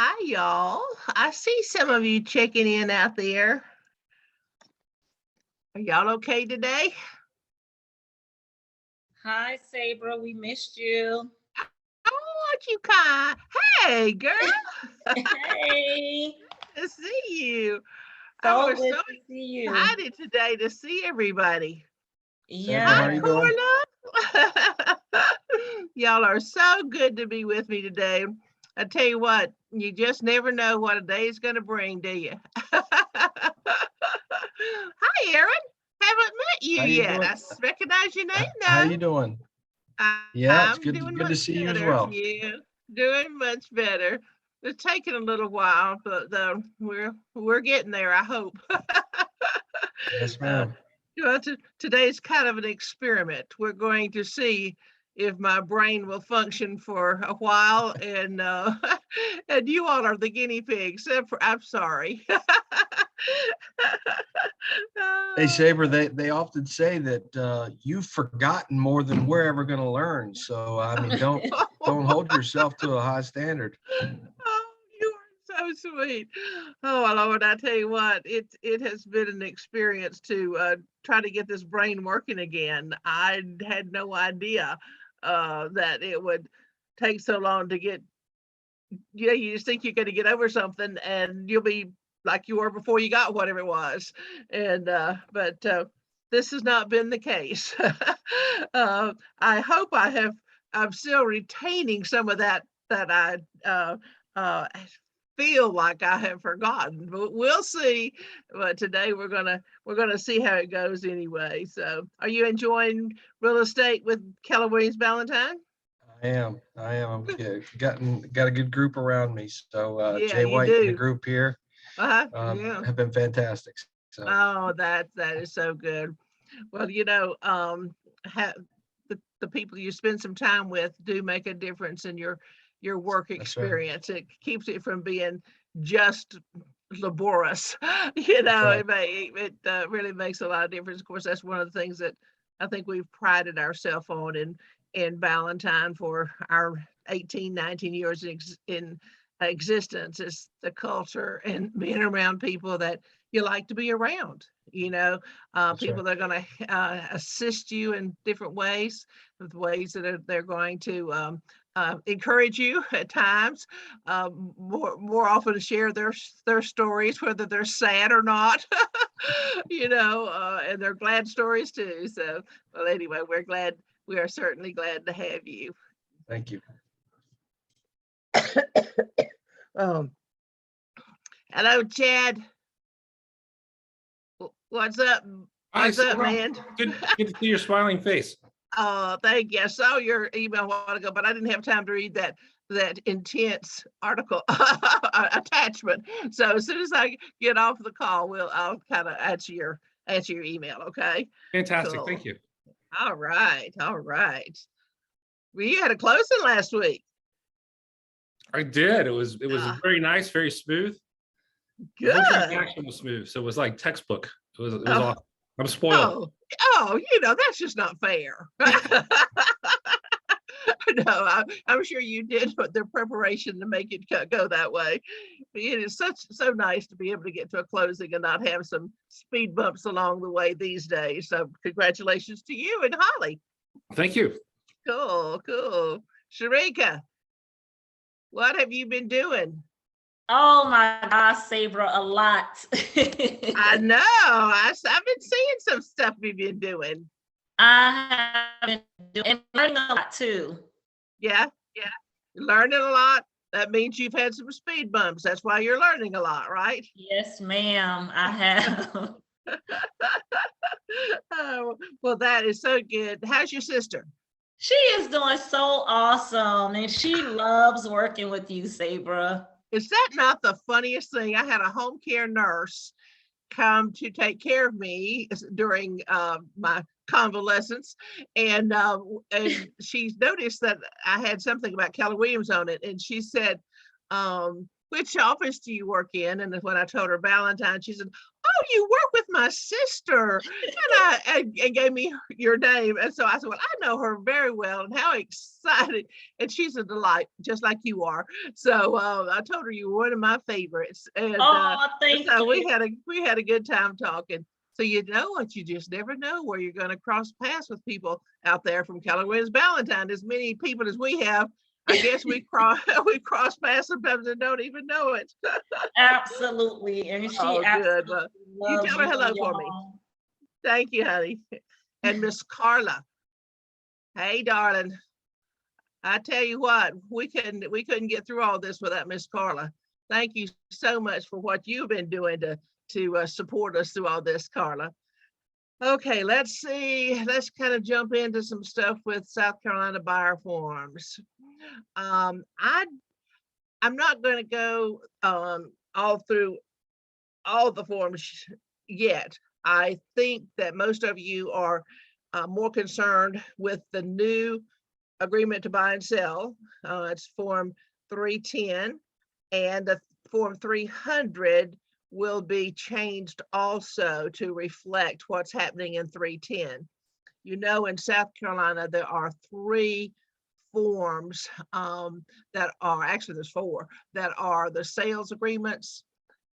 Hi, y'all. I see some of you checking in out there. Are y'all okay today? Hi, Sabra. We missed you. Oh, aren't you kind? Hey, girl. Hey, Good to see you. I so was good so to see you. excited today to see everybody. Sabra, how Yeah, are you doing? Corna. Y'all are so good to be with me today. I tell you what, you just never know what a day is going to bring, do you? Hi, Aaron. Haven't met you How you yet. doing? I recognize your name, How though. you doing? Yeah, it's I'm good doing good to much see you as better. well. Yeah, doing much better. It's taking a little while, but we're getting there, I hope. Yes, Uh, ma'am. today's kind of an experiment. We're going to see if my brain will function for a while, and and you all are the guinea pigs. I'm sorry. Hey, Uh, Sabra, they often say that you've forgotten more than we're ever going to learn. So, I mean, don't hold yourself to a high standard. Oh, you are so sweet. Oh, Lord, I tell you what, it has been an experience to try to get this brain working again. I had no idea that it would take so long to get, you just think you're going to get over something and you'll be like you were before you got whatever it was. And, but this has not been the case. I hope I'm still retaining some of that I uh, feel like I have forgotten, but we'll see. But today we're gonna see how it goes anyway. So, are you enjoying real estate with Keller Williams Valentine? I am. I'm good. Got a good group around me. So, Yeah, Jay you White and the do. group here Yeah. have been fantastic. So, Oh, that is so good. Well, ha the people you spend some time with do make a difference in your work that's right. experience. It keeps it from being just laborious. That's right. It really makes a lot of difference. Of course, that's one of the things that I think we've prided ourselves on in Valentine for our 18, 19 years in existence is the culture and being around people that you like to be around. That's right. People that are going to assist you in different ways, with ways that they're going to encourage you at times, more often to share their stories, whether they're sad or not, and they're glad stories too. So, well, anyway, we are certainly glad to have you. Thank you. Um, hello, Chad. What's up? Hi, What's up, Sarah. man? Good to see your smiling face. Thank you. I saw your email a while ago, but I didn't have time to read that intense article attachment. So as soon as I get off the call, I'll kind of answer your email. Okay. Fantastic. Cool. Thank you. All right. All right. Well, you had a closing last week. I did. It was Ah, very nice, very smooth. The whole good. transaction was smooth. So it was like textbook. It was Oh, awesome. I'm spoiled. oh, that's just not fair. No, I'm sure you did the preparation to make it go that way. It is so nice to be able to get to a closing and not have some speed bumps along the way these days. So congratulations to you and Holly. Thank you. Cool, cool. Sharika, what have you been doing? oh my gosh, Sabra, a lot. I know. I've been seeing some stuff you've been doing. I have been doing and learning a lot too. Yeah, yeah. Learning a lot. That means you've had some speed bumps. That's why you're learning a lot, right? Yes, ma'am, I have. Oh, well, that is so good. How's your sister? She is doing so awesome, and she loves working with you, Sabra. Is that not the funniest thing? I had a home care nurse come to take care of me during my convalescence, and she noticed that I had something about Keller Williams on it, and she said, "Which office do you work in?" And when I told her Valentine, she said, "Oh, you work with my sister. And gave me your name. And so I said, well, I know her very well, and how excited. And she's a delight, just like you are. So I told her you were one of my favorites. And thank so you. we had a good time talking. So you know what, you just never know where you're going to cross paths with people out there from Keller Williams Ballantyne. As many people as we have, I guess we cross paths sometimes and don't even know it. Absolutely. And she Oh, good. absolutely Well, you loves tell her you hello and your for me. mom. Thank you, honey. And Miss Carla. Hey, darling. I tell you what, we couldn't get through all this without Miss Carla. Thank you so much for what you've been doing to support us through all this, Carla. Okay, let's see. Let's kind of jump into some stuff with South Carolina buyer forms. I'm not going to go all through all the forms yet. I think that most of you are more concerned with the new agreement to buy and sell. It's form 310, and the form 300 will be changed also to reflect what's happening in 310. You know, in South Carolina, there are 3 forms that are, actually there's 4, that are the sales agreements.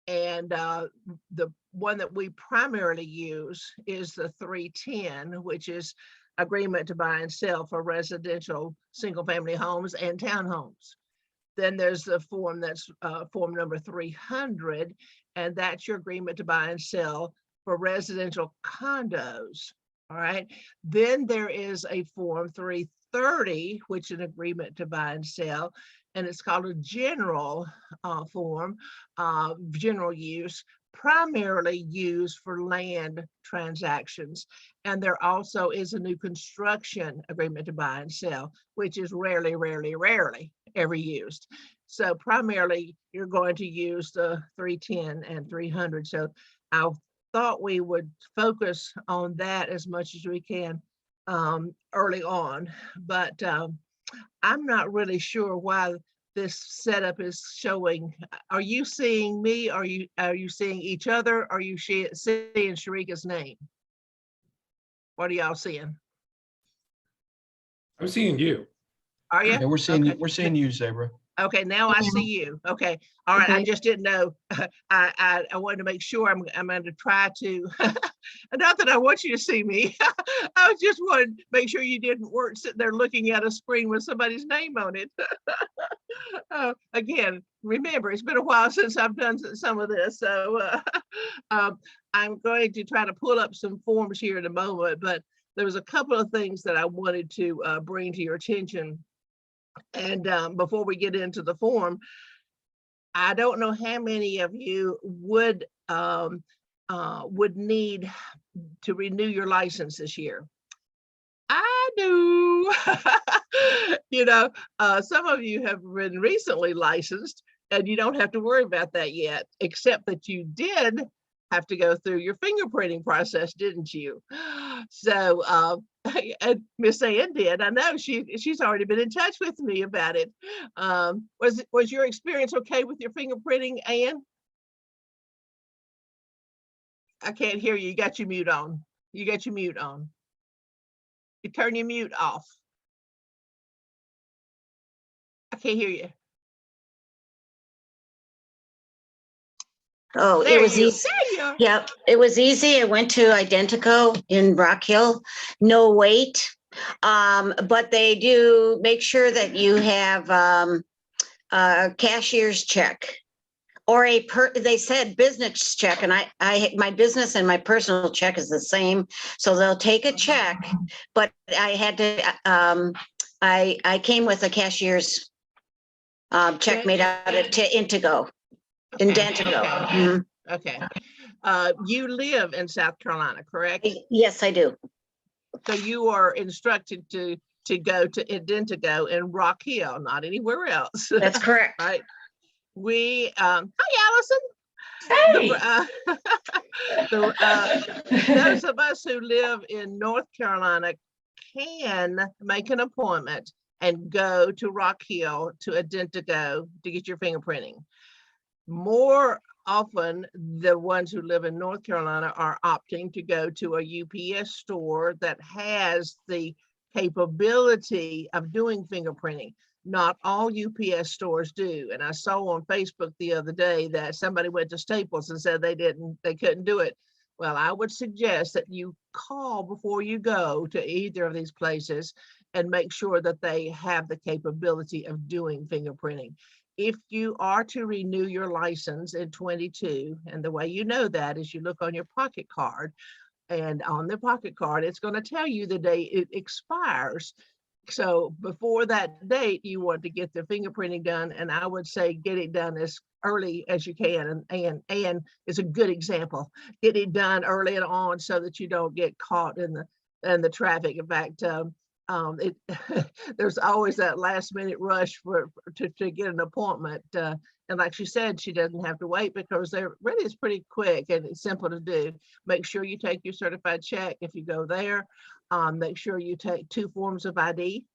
And the one that we primarily use is the 310, which is agreement to buy and sell for residential single-family homes and townhomes. Then there's the form that's form number 300, and that's your agreement to buy and sell for residential condos. All right. Then there is a form 330, which is an agreement to buy and sell, and it's called a general form, general use, primarily used for land transactions. And there also is a new construction agreement to buy and sell, which is rarely ever used. So primarily you're going to use the 310 and 300. So I thought we would focus on that as much as we can early on, but I'm not really sure why this setup is showing. Are you seeing me? Are you seeing each other? Are you seeing Sharika's name? What are y'all seeing? I'm seeing you. Are you? Yeah, we're seeing Okay. we're seeing you, Sabra. Okay, now I see you. Okay, all right. I just didn't know. I wanted to make sure. I'm going to try to. Not that I want you to see me. I just wanted to make sure you weren't sitting there looking at a screen with somebody's name on it. Again, remember, it's been a while since I've done some of this, so I'm going to try to pull up some forms here in a moment. But there was a couple of things that I wanted to bring to your attention. And before we get into the form, I don't know how many of you would need to renew your license this year. I do. You know, some of you have been recently licensed and you don't have to worry about that yet, except that you did have to go through your fingerprinting process, didn't you? So and Miss Ann did. I know she's already been in touch with me about it. Was your experience okay with your fingerprinting, Ann? I can't hear you. You got your mute on. You got your mute on. You turn your mute off. I can't hear you. Oh, There it was you- easy. there you are. Yep, it was easy. I went to Identico in Rock Hill, no wait. But they do make sure that you have a cashier's check or they said business check, and I my business and my personal check is the same. So they'll take a check, but I had to I came with a cashier's check made out of Intego. In Dentigo. Okay. Mhm. Okay. You live in South Carolina, correct? Yes, I do. So you are instructed to go to Addendum in Rock Hill, not anywhere else. That's correct. Right. We hi Allison. Those of us who live in North Carolina can make an appointment and go to Rock Hill to Addendum to get your fingerprinting. More often the ones who live in North Carolina are opting to go to a UPS store that has the capability of doing fingerprinting. Not all UPS stores do. And I saw on Facebook the other day that somebody went to Staples and said they couldn't do it. Well, I would suggest that you call before you go to either of these places and make sure that they have the capability of doing fingerprinting. If you are to renew your license in 22, and the way you know that is you look on your pocket card, and on the pocket card, it's going to tell you the day it expires. So before that date, you want to get the fingerprinting done, and I would say get it done as early as you can. And is a good example. Get it done early and on so that you don't get caught in the traffic. In fact, there's always that last minute rush to get an appointment. And like she said, she doesn't have to wait because they're really, it's pretty quick and it's simple to do. Make sure you take your certified check if you go there. Make sure you take 2 forms of ID,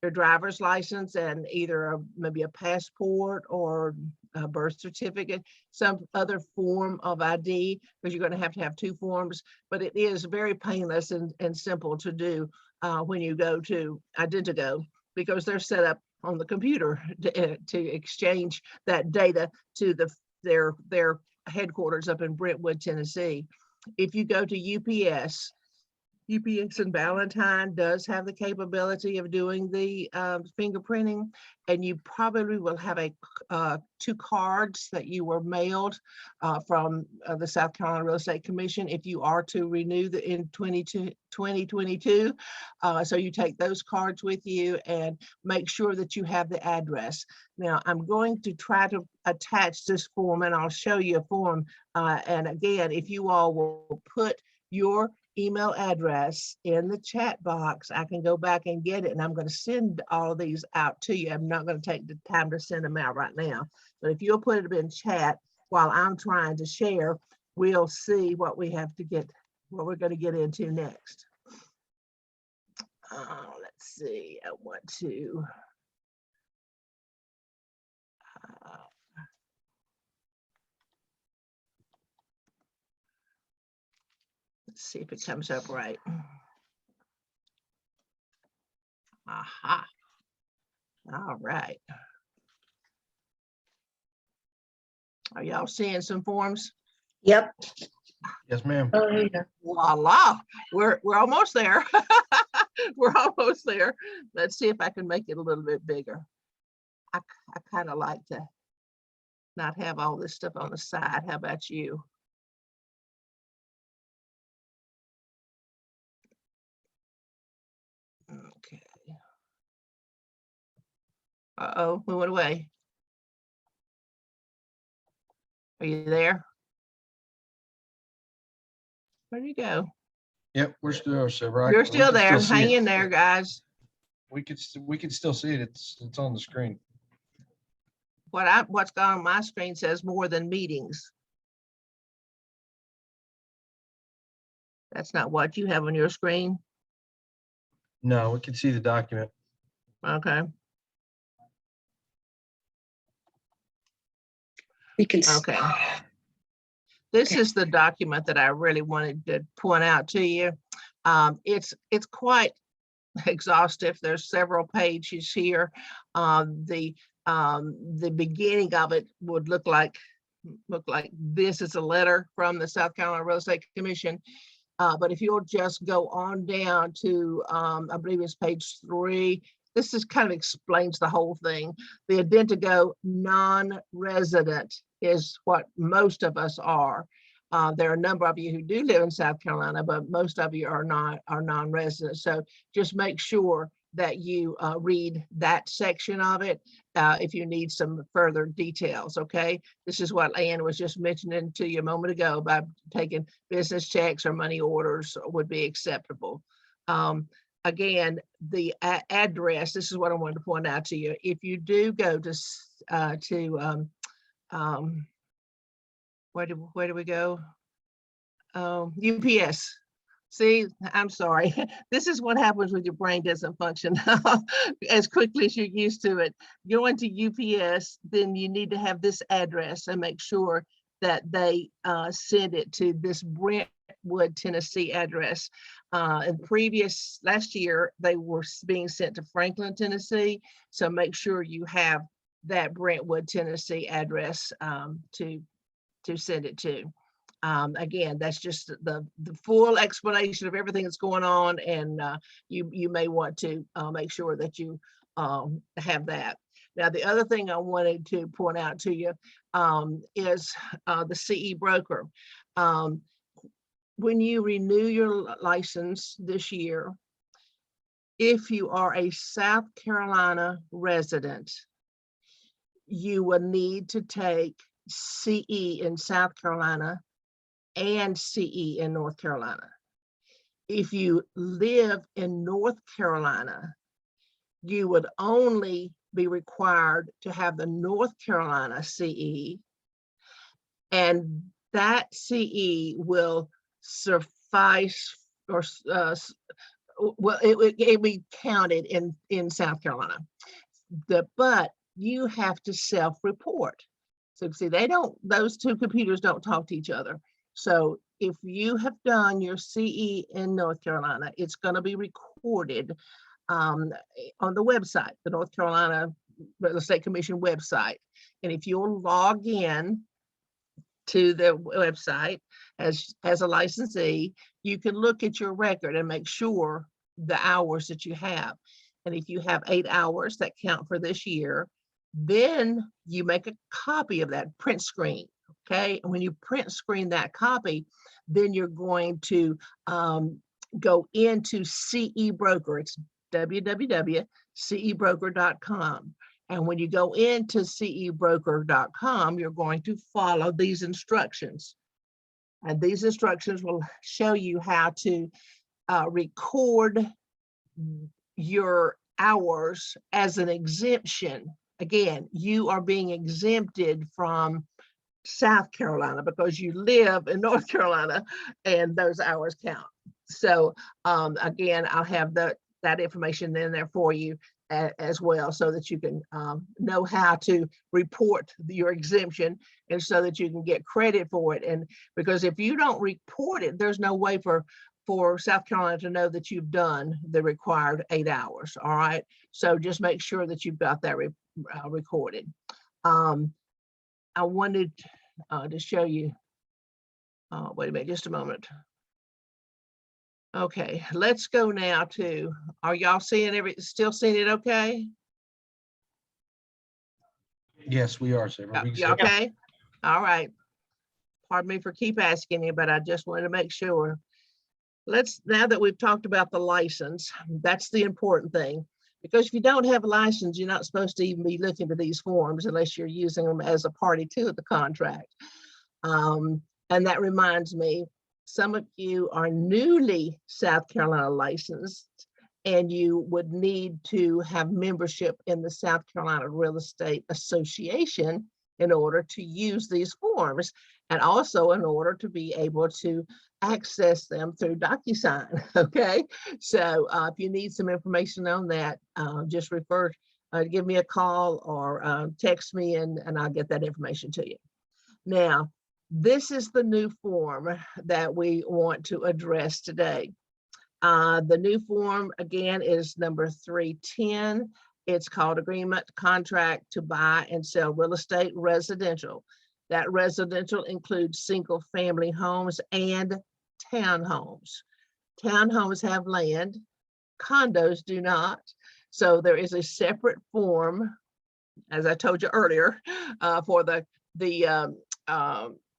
your driver's license and either maybe a passport or a birth certificate, some other form of ID, because you're going to have 2 forms. But it is very painless and simple to do when you go to Addendum, because they're set up on the computer to exchange that data to their headquarters up in Brentwood, Tennessee. If you go to UPS and Valentine does have the capability of doing the fingerprinting, and you probably will have 2 cards that you were mailed from the South Carolina Real Estate Commission if you are to renew in 2022. So you take those cards with you and make sure that you have the address. Now, I'm going to try to attach this form, and I'll show you a form. And again, if you all will put your email address in the chat box, I can go back and get it, and I'm going to send all these out to you. I'm not going to take the time to send them out right now, but if you'll put it in chat while I'm trying to share, we'll see what we have to get, what we're going to get into next. Let's see, I want to let's see if it comes up right. Aha. All right. Are y'all seeing some forms? Yep. Yes, ma'am. Voila, we're almost there. We're almost there. Let's see if I can make it a little bit bigger. I kind of like to not have all this stuff on the side. How about you? Okay. Uh-oh, we went away. Are you there? Where'd you go? Yep, we're still, You're still there. Hang in there, guys. We can still see it. It's on the screen. What's gone on my screen says more than meetings. That's not what you have on your screen. No, we can see the document. Okay. We can. Okay. This is the document that I really wanted to point out to you. It's quite exhaustive. There's several pages here. The beginning of it would look like this is a letter from the South Carolina Real Estate Commission. But if you'll just go on down to, I believe it's page 3, this is kind of explains the whole thing. The Addendum non-resident is what most of us are. There are a number of you who do live in South Carolina, but most of you are non-resident. So just make sure that you read that section of it if you need some further details, okay? This is what Ann was just mentioning to you a moment ago about taking business checks or money orders would be acceptable. Again, the address, this is what I wanted to point out to you. If you do go to where do we go? UPS. See, I'm sorry. This is what happens when your brain doesn't function as quickly as you're used to it. Going to UPS, then you need to have this address and make sure that they send it to this Brentwood, Tennessee address. And last year, they were being sent to Franklin, Tennessee. So make sure you have that Brentwood, Tennessee address to send it to. Again, that's just the full explanation of everything that's going on, and you may want to make sure that you have that. Now, the other thing I wanted to point out to you is the CE broker. When you renew your license this year, if you are a South Carolina resident, you will need to take CE in South Carolina and CE in North Carolina. If you live in North Carolina, you would only be required to have the North Carolina CE, and that CE will suffice, or well, it be counted in South Carolina. But you have to self-report. So see, those two computers don't talk to each other. So if you have done your CE in North Carolina, it's going to be recorded on the website, the North Carolina Real Estate Commission website. And if you'll log in to the website as a licensee, you can look at your record and make sure the hours that you have. And if you have 8 hours that count for this year, then you make a copy of that, print screen. Okay, and when you print screen that copy, then you're going to go into CE Broker. It's www.cebroker.com. And when you go into cebroker.com, you're going to follow these instructions. And these instructions will show you how to record your hours as an exemption. Again, you are being exempted from South Carolina because you live in North Carolina and those hours count. So again, I'll have that information in there for you as well, so that you can know how to report your exemption, and so that you can get credit for it. And because if you don't report it, there's no way for South Carolina to know that you've done the required 8 hours. All right, so just make sure that you've got that recorded. I wanted to show you, wait a minute, just a moment. Okay, let's go now to, are y'all still seeing it okay? Yes, we are, sir. You okay? All right. Pardon me for keep asking you, but I just wanted to make sure. Now that we've talked about the license, that's the important thing. Because if you don't have a license, you're not supposed to even be looking at these forms unless you're using them as a party to the contract. And that reminds me, some of you are newly South Carolina licensed, and you would need to have membership in the South Carolina Real Estate Association in order to use these forms, and also in order to be able to access them through DocuSign. Okay, so if you need some information on that, just give me a call or text me, and I'll get that information to you. Now, this is the new form that we want to address today. The new form, again, is number 310. It's called Agreement Contract to Buy and Sell Real Estate Residential. That residential includes single family homes and townhomes. Townhomes have land, condos do not. So there is a separate form, as I told you earlier, for the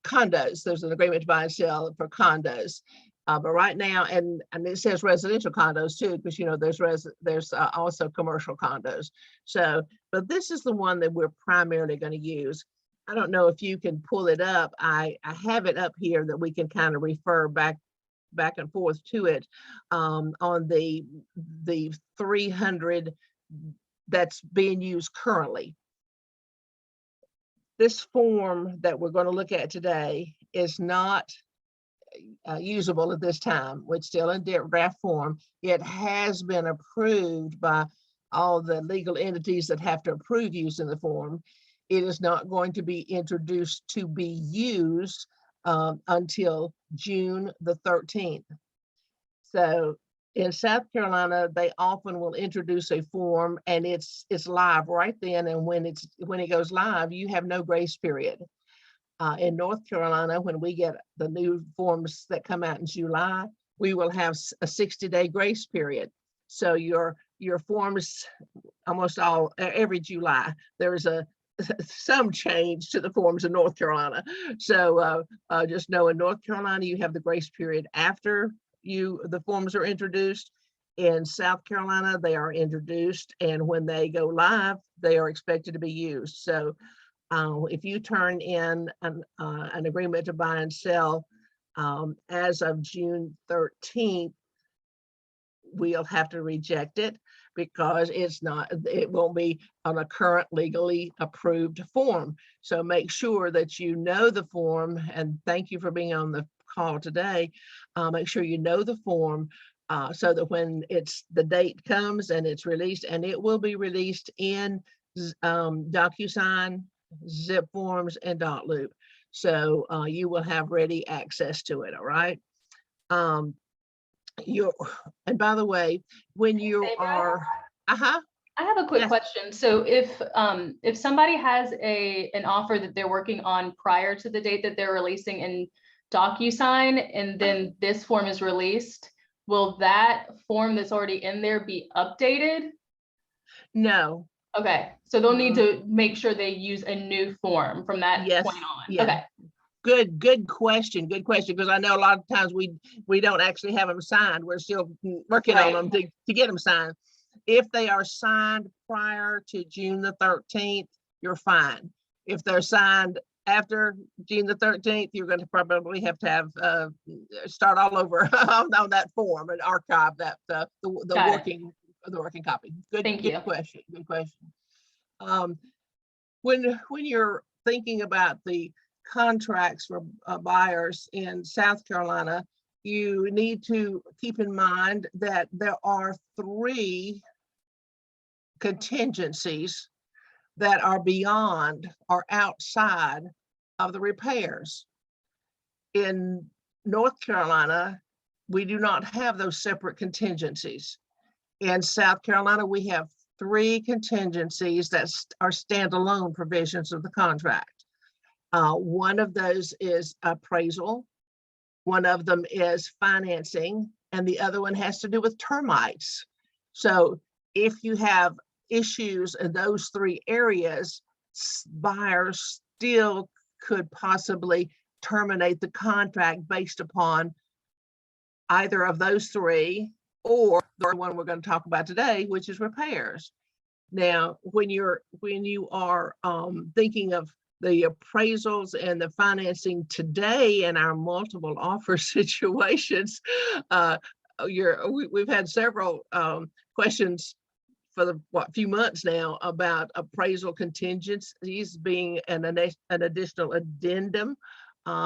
condos. There's an agreement to buy and sell for condos. But right now, and it says residential condos too, because there's also commercial condos. So, but this is the one that we're primarily going to use. I don't know if you can pull it up. I have it up here that we can kind of refer back and forth to it on the 300 that's being used currently. This form that we're going to look at today is not usable at this time. It's still in draft form. It has been approved by all the legal entities that have to approve using the form. It is not going to be introduced to be used until June the 13th. So in South Carolina, they often will introduce a form and it's live right then. And when it goes live, you have no grace period. In North Carolina, when we get the new forms that come out in July, we will have a 60-day grace period. So your forms, almost every July, there is some change to the forms in North Carolina. So just know in North Carolina, you have the grace period after the forms are introduced. In South Carolina, they are introduced, and when they go live, they are expected to be used. So if you turn in an agreement to buy and sell as of June 13th, we'll have to reject it because it won't be on a current legally approved form. So make sure that you know the form, and thank you for being on the call today. Make sure you know the form so that when the date comes and it's released, and it will be released in DocuSign, zip forms, and .loop. So you will have ready access to it. All right. And by the way, when you are, I have a quick Yes. question. So if somebody has an offer that they're working on prior to the date that they're releasing in DocuSign, and then this form is released, will that form that's already in there be updated? No. Okay, so they'll need to make sure they use a new form from that Yes, point on. yeah. Okay. Good question. Good question. Because I know a lot of times we don't actually have them signed. We're still working on them to get them signed. If they are signed prior to June the 13th, you're fine. If they're signed after June the 13th, you're going to probably have to start all over on that form and archive that the working copy. Good question. Good question. When you're thinking about the contracts for buyers in South Carolina, you need to keep in mind that there are 3 contingencies that are beyond or outside of the repairs. In North Carolina, we do not have those separate contingencies. In South Carolina, we have 3 contingencies that are standalone provisions of the contract. One of those is appraisal, one of them is financing, and the other one has to do with termites. So if you have issues in those 3 areas, buyers still could possibly terminate the contract based upon either of those 3 or the one we're going to talk about today, which is repairs. Now, when you are thinking of the appraisals and the financing today in our multiple offer situations, we've had several questions for the few months now about appraisal contingencies being an additional addendum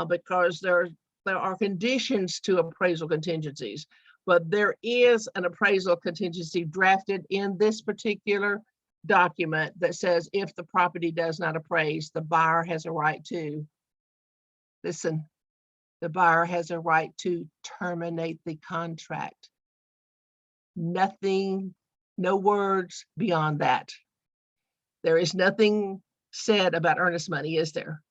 because there are conditions to appraisal contingencies, but there is an appraisal contingency drafted in this particular document that says if the property does not appraise, the buyer has a right to terminate the contract. Nothing, no words beyond that. There is nothing said about earnest money, is there?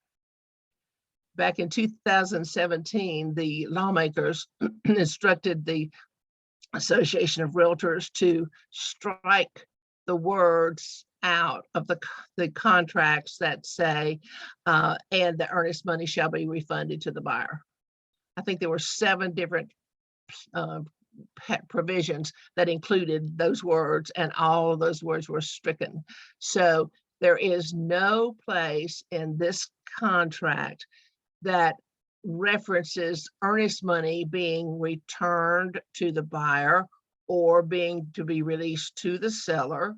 Back in 2017, the lawmakers instructed the Association of Realtors to strike the words out of the contracts that say, and the earnest money shall be refunded to the buyer. I think there were 7 different provisions that included those words, and all of those words were stricken. So there is no place in this contract that references earnest money being returned to the buyer or being to be released to the seller.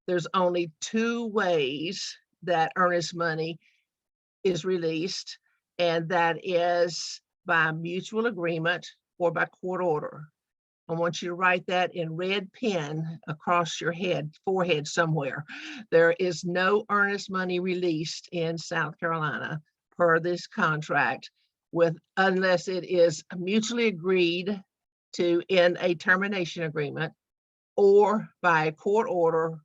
There's only 2 ways that earnest money is released, and that is by mutual agreement or by court order. I want you to write that in red pen across your head, forehead somewhere. There is no earnest money released in South Carolina per this contract unless it is mutually agreed to in a termination agreement or by a court order,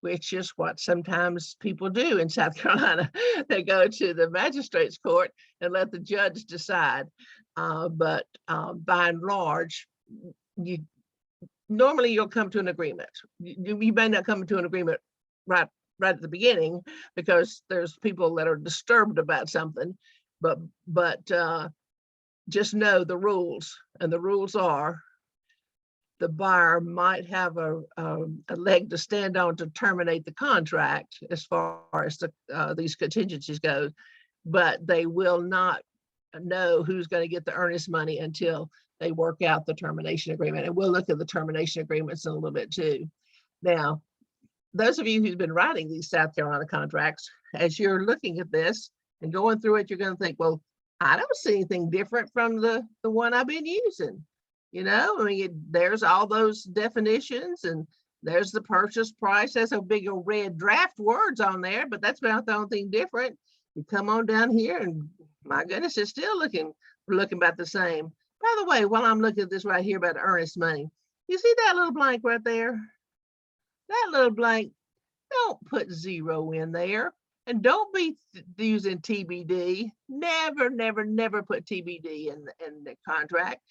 which is what sometimes people do in South Carolina. They go to the magistrate's court and let the judge decide. But by and large, normally you'll come to an agreement. You may not come to an agreement right at the beginning because there's people that are disturbed about something, but just know the rules, and the rules are the buyer might have a leg to stand on to terminate the contract as far as these contingencies go, but they will not know who's going to get the earnest money until they work out the termination agreement. And we'll look at the termination agreements in a little bit too. Now, those of you who've been writing these South Carolina contracts, as you're looking at this and going through it, you're going to think, well, I don't see anything different from the one I've been using. You know, I mean, there's all those definitions and there's the purchase price. There's a big old red draft words on there, but that's about the only thing different. You come on down here and my goodness, it's still looking about the same. By the way, while I'm looking at this right here about earnest money, you see that little blank right there? That little blank, don't put 0 in there. And don't be using TBD. Never, never, never put TBD in the contract.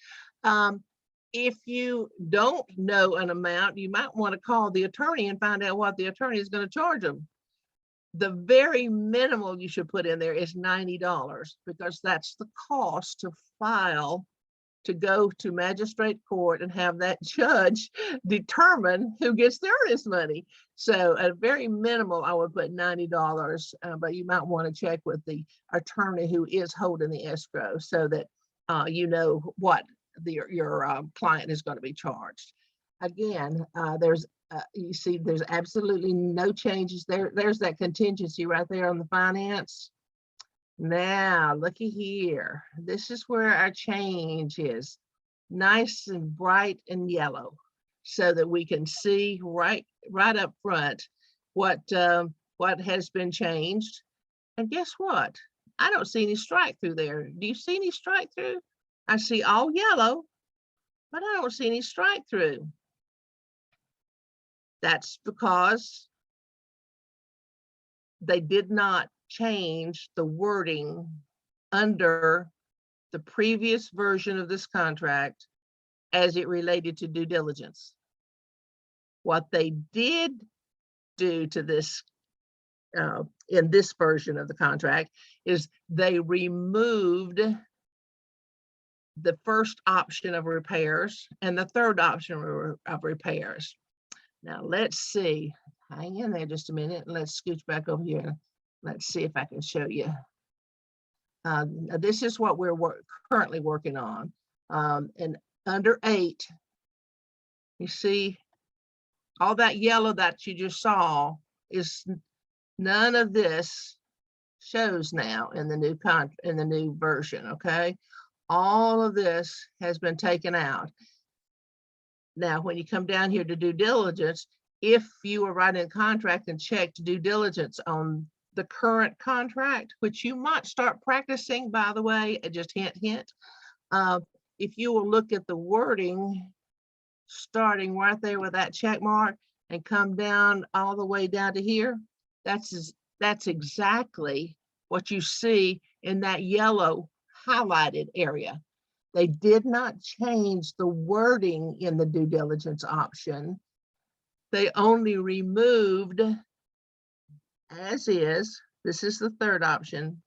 If you don't know an amount, you might want to call the attorney and find out what the attorney is going to charge them. The very minimal you should put in there is $90 because that's the cost to file, to go to magistrate court and have that judge determine who gets the earnest money. So at a very minimal, I would put $90, but you might want to check with the attorney who is holding the escrow so that you know what your client is going to be charged. Again, you see, there's absolutely no changes there. There's that contingency right there on the finance. Now, looky here. This is where our change is. Nice and bright and yellow so that we can see right up front what has been changed. And guess what? I don't see any strike through there. Do you see any strike through? I see all yellow, but I don't see any strike through. That's because they did not change the wording under the previous version of this contract as it related to due diligence. What they did do to this in this version of the contract is they removed the first option of repairs and the third option of repairs. Now let's see, hang in there just a minute. Let's scooch back over here. Let's see if I can show you. This is what we're currently working on. And under 8, you see all that yellow that you just saw is none of this shows now in the new version, okay? All of this has been taken out. Now, when you come down here to due diligence, if you were writing a contract and checked due diligence on the current contract, which you might start practicing, by the way, just hint, if you will look at the wording, starting right there with that check mark and come down all the way down to here, that's exactly what you see in that yellow highlighted area. They did not change the wording in the due diligence option. They only removed as is. This is the third option.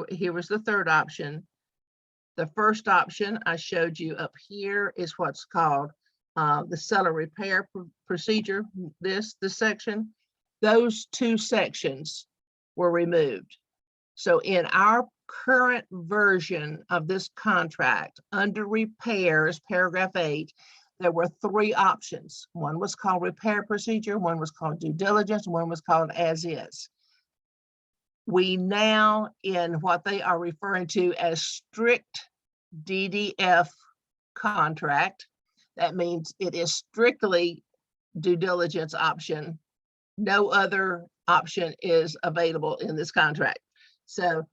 Here was the third option. The first option I showed you up here is what's called the seller repair procedure. This section, those 2 sections were removed. So in our current version of this contract, under repairs, paragraph 8, there were 3 options. One was called repair procedure, one was called due diligence, and one was called as is. We now, in what they are referring to as strict DDF contract. That means it is strictly due diligence option. No other option is available in this contract. So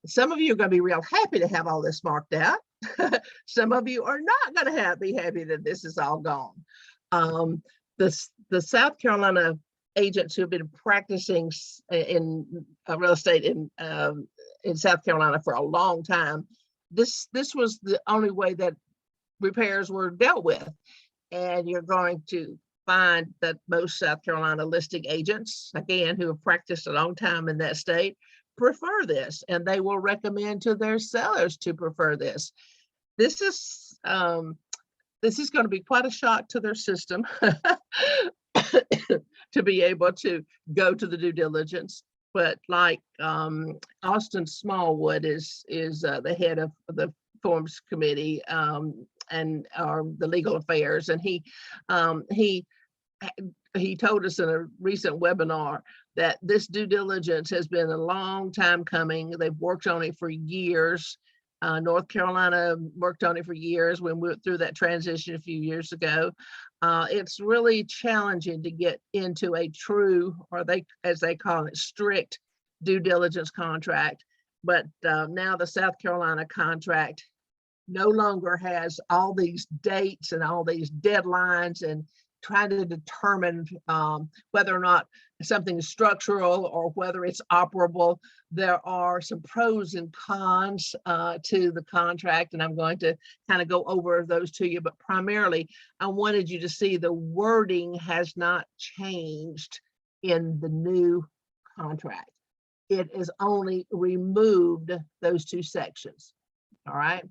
some of you are going to be real happy to have all this marked out. Some of you are not going to be happy that this is all gone. The South Carolina agents who have been practicing in real estate in South Carolina for a long time, this was the only way that repairs were dealt with. And you're going to find that most South Carolina listing agents, again, who have practiced a long time in that state, prefer this, and they will recommend to their sellers to prefer this. This is going to be quite a shock to their system to be able to go to the due diligence. But like Austin Smallwood is the head of the forms committee and the legal affairs, and he told us in a recent webinar that this due diligence has been a long time coming. They've worked on it for years. North Carolina worked on it for years when we went through that transition a few years ago. It's really challenging to get into a true, or as they call it, strict due diligence contract. But now the South Carolina contract no longer has all these dates and all these deadlines and trying to determine whether or not something is structural or whether it's operable. There are some pros and cons to the contract, and I'm going to kind of go over those to you, but primarily I wanted you to see the wording has not changed in the new contract. It is only removed those two sections. All right,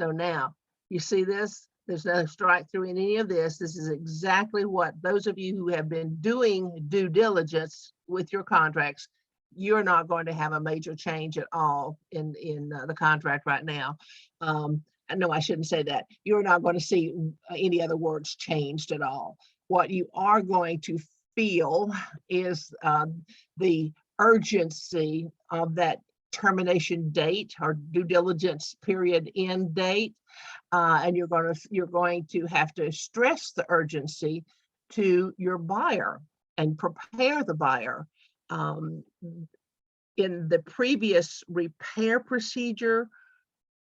so now you see this. There's no strike through in any of this. This is exactly what those of you who have been doing due diligence with your contracts, you're not going to have a major change at all in the contract right now. No, I shouldn't say that. You're not going to see any other words changed at all. What you are going to feel is the urgency of that termination date or due diligence period end date. And you're going to have to stress the urgency to your buyer and prepare the buyer. In the previous repair procedure,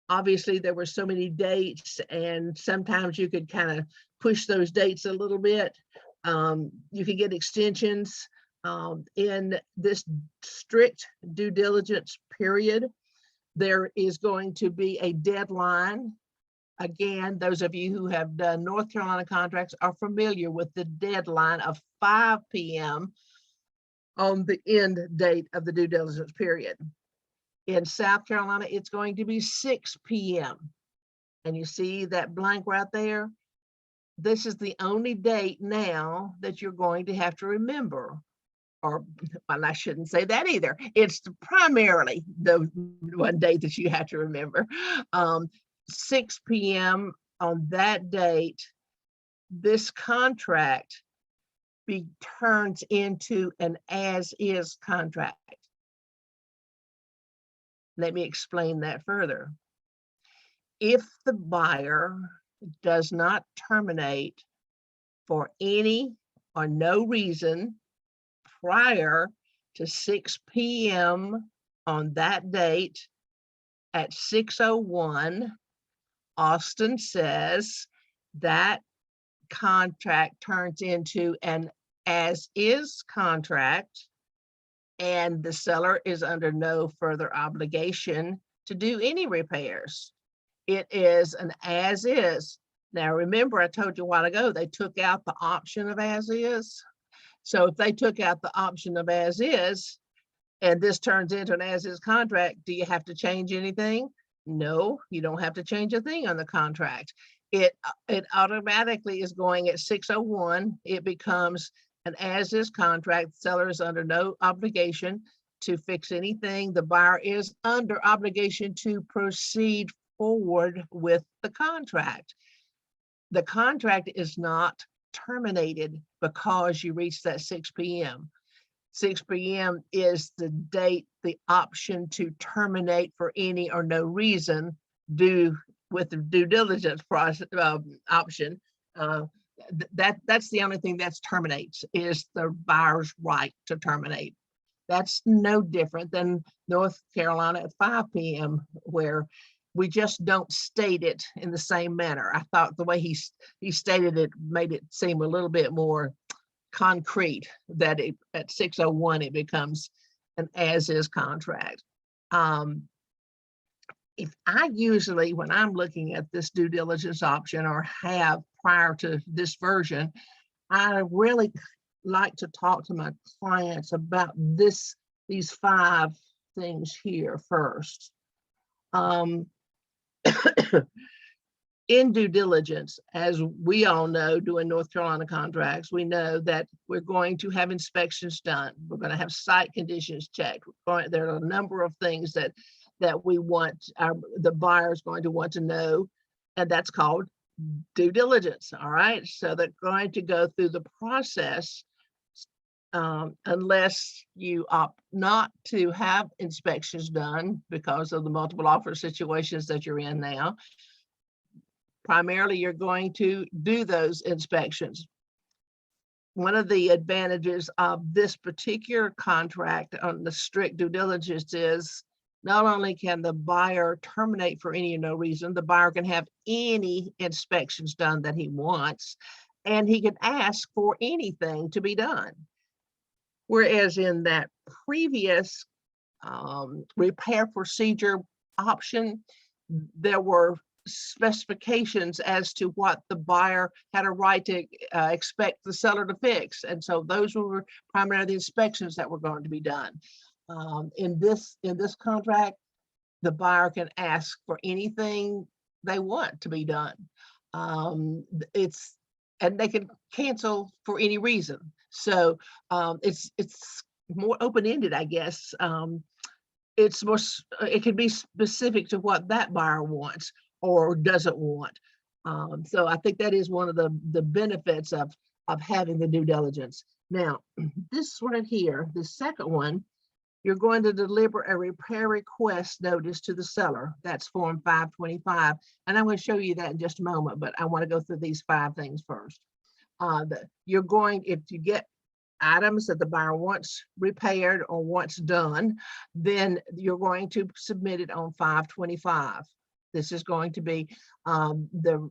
obviously there were so many dates, and sometimes you could kind of push those dates a little bit. You could get extensions. In this strict due diligence period, there is going to be a deadline. Again, those of you who have done North Carolina contracts are familiar with the deadline of 5 p.m. on the end date of the due diligence period. In South Carolina, it's going to be 6 p.m. And you see that blank right there? This is the only date now that you're going to have to remember. Or, well, I shouldn't say that either. It's primarily the one date that you have to remember. 6 p.m. on that date, this contract turns into an as-is contract. Let me explain that further. If the buyer does not terminate for any or no reason prior to 6 p.m. on that date, at 6:01, Austin says that contract turns into an as-is contract, and the seller is under no further obligation to do any repairs. It is an as-is. Now, remember, I told you a while ago, they took out the option of as-is. So if they took out the option of as-is, and this turns into an as-is contract, do you have to change anything? No, you don't have to change a thing on the contract. It automatically is going at 6:01. It becomes an as-is contract. The seller is under no obligation to fix anything. The buyer is under obligation to proceed forward with the contract. The contract is not terminated because you reach that 6 p.m. 6 p.m. is the date, the option to terminate for any or no reason due with the due diligence process option, that's the only thing that's terminates is the buyer's right to terminate. That's no different than North Carolina at 5 p.m. where we just don't state it in the same manner. I thought the way he stated it made it seem a little bit more concrete, that at 6:01 it becomes an as-is contract. If I usually, when I'm looking at this due diligence option, or have prior to this version, I really like to talk to my clients about these 5 things here first. In due diligence, as we all know, doing North Carolina contracts, we know that we're going to have inspections done. We're going to have site conditions checked. There are a number of things that we want the buyer is going to want to know, and that's called due diligence. All right, so they're going to go through the process unless you opt not to have inspections done because of the multiple offer situations that you're in now. Primarily, you're going to do those inspections. One of the advantages of this particular contract on the strict due diligence is not only can the buyer terminate for any or no reason, the buyer can have any inspections done that he wants, and he can ask for anything to be done. Whereas in that previous repair procedure option, there were specifications as to what the buyer had a right to expect the seller to fix. And so those were primarily the inspections that were going to be done. In this contract, the buyer can ask for anything they want to be done. And they can cancel for any reason. So it's more open-ended, I guess. It can be specific to what that buyer wants or doesn't want. So I think that is one of the benefits of having the due diligence. Now, this right here, the second one, you're going to deliver a repair request notice to the seller. That's Form 525. And I'm going to show you that in just a moment, but I want to go through these 5 things first. If you get items that the buyer wants repaired or wants done, then you're going to submit it on 525. This is going to be the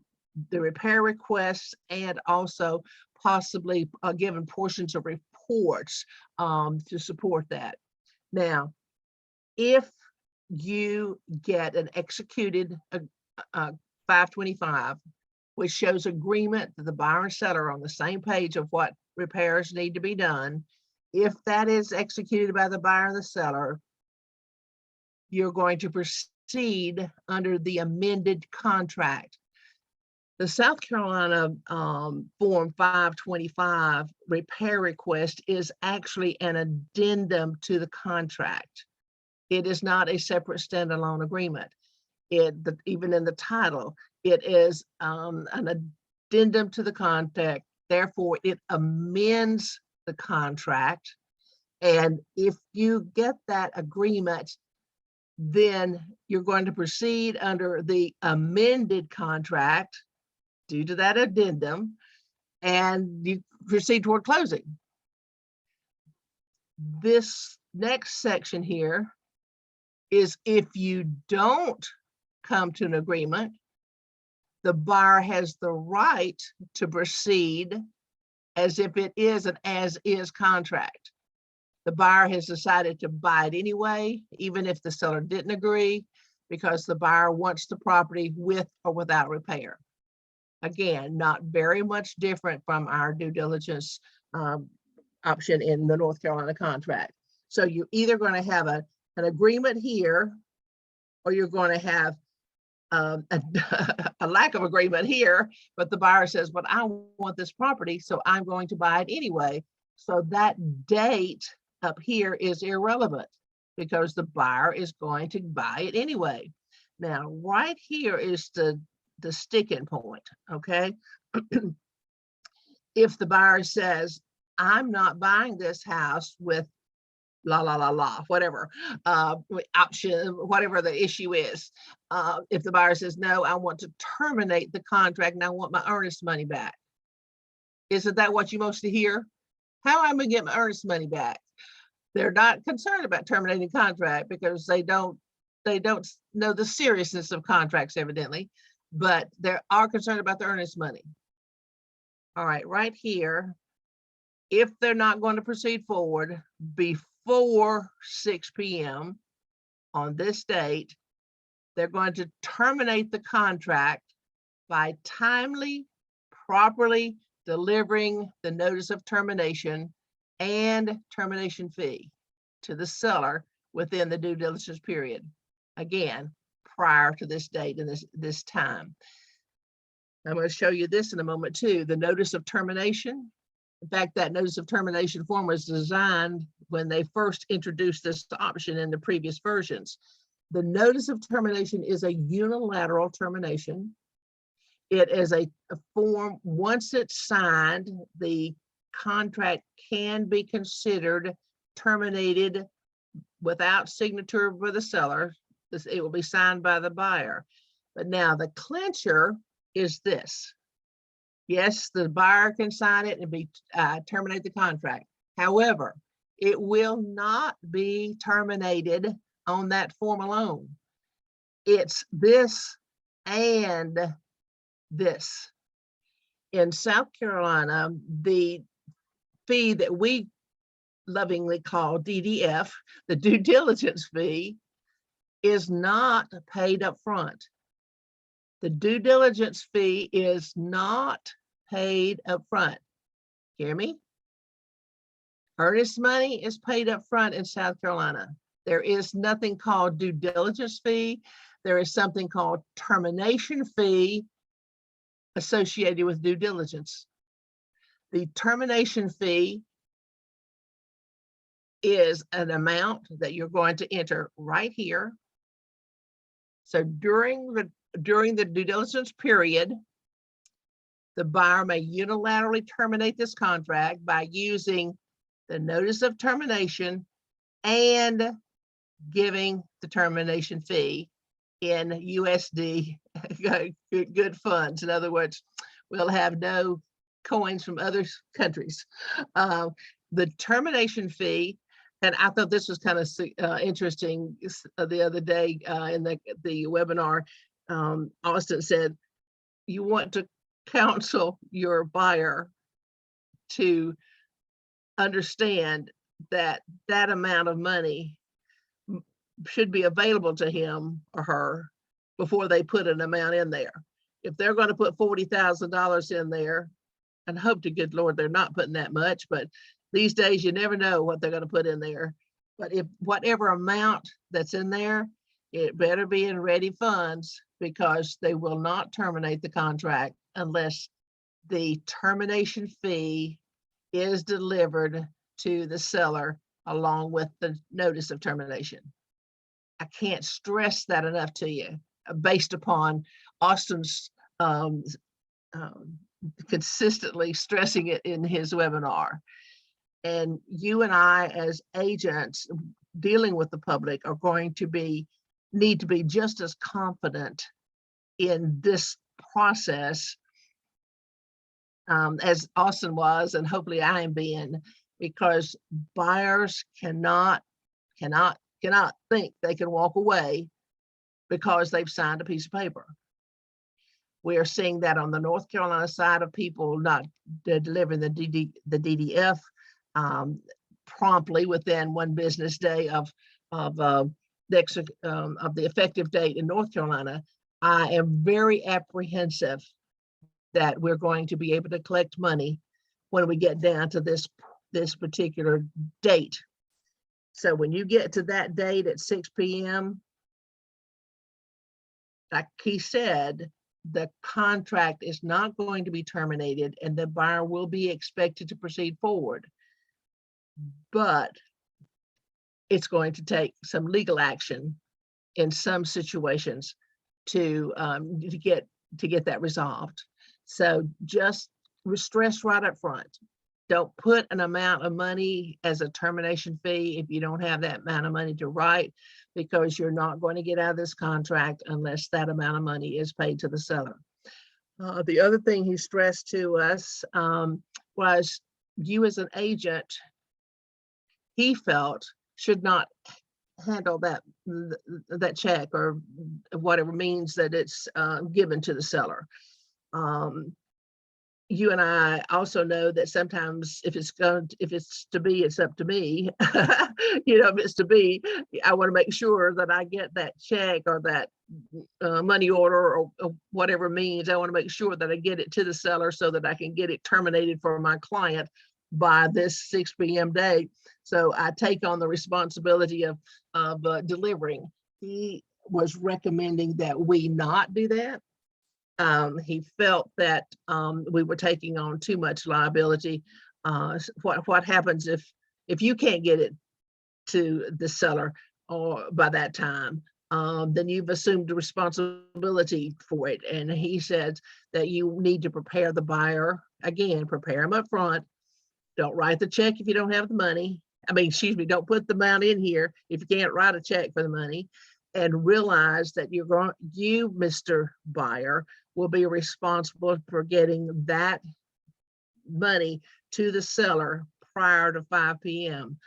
repair requests and also possibly given portions of reports to support that. Now, if you get an executed 525, which shows agreement that the buyer and seller are on the same page of what repairs need to be done, if that is executed by the buyer and the seller, you're going to proceed under the amended contract. The South Carolina Form 525 repair request is actually an addendum to the contract. It is not a separate standalone agreement. Even in the title, it is an addendum to the contract. Therefore, it amends the contract. And if you get that agreement, then you're going to proceed under the amended contract due to that addendum, and you proceed toward closing. This next section here is if you don't come to an agreement, the buyer has the right to proceed as if it is an as-is contract. The buyer has decided to buy it anyway, even if the seller didn't agree, because the buyer wants the property with or without repair. Again, not very much different from our due diligence option in the North Carolina contract. So you're either going to have an agreement here, or you're going to have a lack of agreement here, but the buyer says, but I want this property, so I'm going to buy it anyway. So that date up here is irrelevant because the buyer is going to buy it anyway. Now, right here is the sticking point, okay? If the buyer says, I'm not buying this house with whatever option, whatever the issue is. If the buyer says, no, I want to terminate the contract and I want my earnest money back. Isn't that what you mostly hear? How am I going to get my earnest money back? They're not concerned about terminating contract because they don't know the seriousness of contracts, evidently, but they are concerned about the earnest money. All right, right here, if they're not going to proceed forward before 6 p.m. on this date, they're going to terminate the contract by timely, properly delivering the notice of termination and termination fee to the seller within the due diligence period. Again, prior to this date and this time. I'm going to show you this in a moment too. The notice of termination. In fact, that notice of termination form was designed when they first introduced this option in the previous versions. The notice of termination is a unilateral termination. It is a form, once it's signed, the contract can be considered terminated without signature by the seller. It will be signed by the buyer. But now the clincher is this. Yes, the buyer can sign it and terminate the contract. However, it will not be terminated on that form alone. It's this and this. In South Carolina, the fee that we lovingly call DDF, the due diligence fee, is not paid up front. The due diligence fee is not paid up front. Hear me? Earnest money is paid up front in South Carolina. There is nothing called due diligence fee. There is something called termination fee associated with due diligence. The termination fee is an amount that you're going to enter right here. So during the due diligence period, the buyer may unilaterally terminate this contract by using the notice of termination and giving the termination fee in USD good funds. In other words, we'll have no coins from other countries. The termination fee, and I thought this was kind of interesting the other day in the webinar. Austin said, you want to counsel your buyer to understand that that amount of money should be available to him or her before they put an amount in there. If they're going to put $40,000 in there, and hope to good Lord they're not putting that much, but these days you never know what they're going to put in there. But if whatever amount that's in there, it better be in ready funds, because they will not terminate the contract unless the termination fee is delivered to the seller along with the notice of termination. I can't stress that enough to you, based upon Austin's consistently stressing it in his webinar. And you and I, as agents dealing with the public, are going to need to be just as confident in this process as Austin was, and hopefully I am being, because buyers cannot think they can walk away because they've signed a piece of paper. We are seeing that on the North Carolina side of people not delivering the DDF promptly within one business day of the effective date in North Carolina. I am very apprehensive that we're going to be able to collect money when we get down to this particular date. So when you get to that date at 6 p.m., like he said, the contract is not going to be terminated and the buyer will be expected to proceed forward. But it's going to take some legal action in some situations to get that resolved. So just stress right up front. don't put an amount of money as a termination fee if you don't have that amount of money to write, because you're not going to get out of this contract unless that amount of money is paid to the seller. The other thing he stressed to us was you as an agent, he felt, should not handle that check or whatever means that it's given to the seller. You and I also know that sometimes if it's to be, it's up to me. You know, if it's to be, I want to make sure that I get that check or that money order or whatever means. I want to make sure that I get it to the seller so that I can get it terminated for my client by this 6 p.m. day. So I take on the responsibility of delivering. He was recommending that we not do that. He felt that we were taking on too much liability. What happens if you can't get it to the seller or by that time, then you've assumed the responsibility for it. And he said that you need to prepare the buyer. Again, prepare them up front. Don't write the check if you don't have the money. I mean, excuse me, don't put the amount in here if you can't write a check for the money. And realize that you, Mr. Buyer, will be responsible for getting that money to the seller prior to 5 p.m.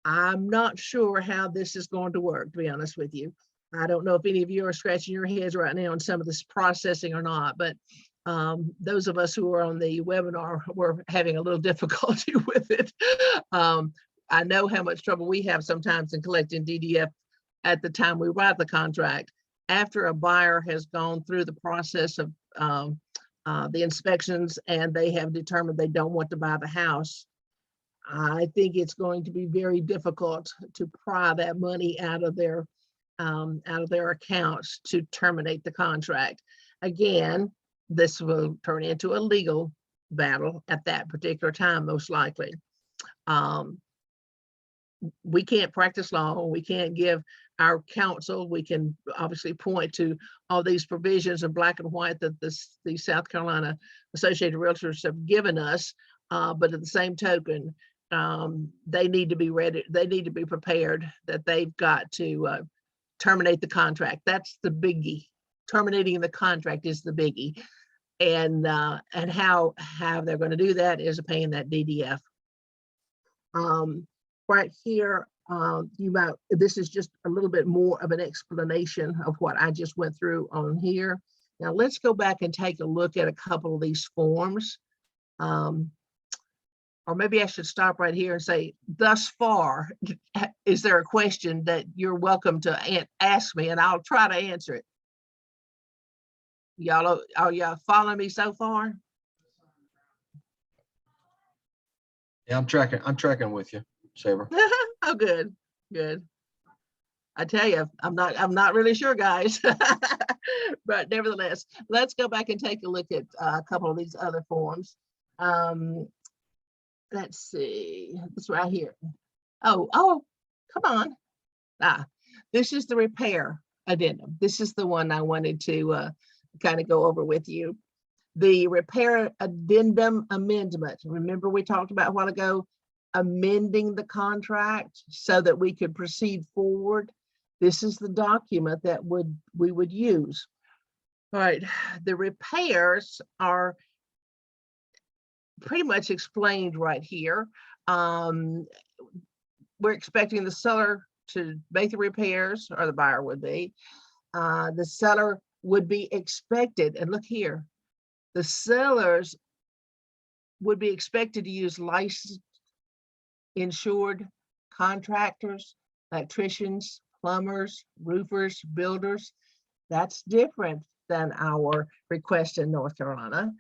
I'm not sure how this is going to work, to be honest with you. I don't know if any of you are scratching your heads right now on some of this processing or not, but those of us who are on the webinar were having a little difficulty with it. I know how much trouble we have sometimes in collecting DDF at the time we write the contract. After a buyer has gone through the process of the inspections and they have determined they don't want to buy the house, I think it's going to be very difficult to pry that money out of their accounts to terminate the contract. Again, this will turn into a legal battle at that particular time, most likely. We can't practice law. We can't give our counsel. We can obviously point to all these provisions in black and white that the South Carolina Associated Realtors have given us. But at the same token, they need to be ready. They need to be prepared that they've got to terminate the contract. That's the biggie. Terminating the contract is the biggie. And how they're going to do that is paying that DDF. Right here, this is just a little bit more of an explanation of what I just went through on here. Now let's go back and take a look at a couple of these forms. Or maybe I should stop right here and say, thus far, is there a question that you're welcome to ask me, and I'll try to answer it. Y'all, are y'all following me so far? Yeah, I'm tracking with you, Saber. Oh, good. I tell you, I'm not really sure, guys. But nevertheless, let's go back and take a look at a couple of these other forms. Let's see, this right here. Oh, come on. This is the repair addendum. This is the one I wanted to kind of go over with you. The repair addendum amendment. Remember we talked about a while ago, amending the contract so that we could proceed forward. This is the document that we would use. All right, the repairs are pretty much explained right here. We're expecting the seller to make the repairs, or the buyer would be. The seller would be expected, and look here, the sellers would be expected to use licensed, insured contractors, electricians, plumbers, roofers, builders. That's different than our request in North Carolina.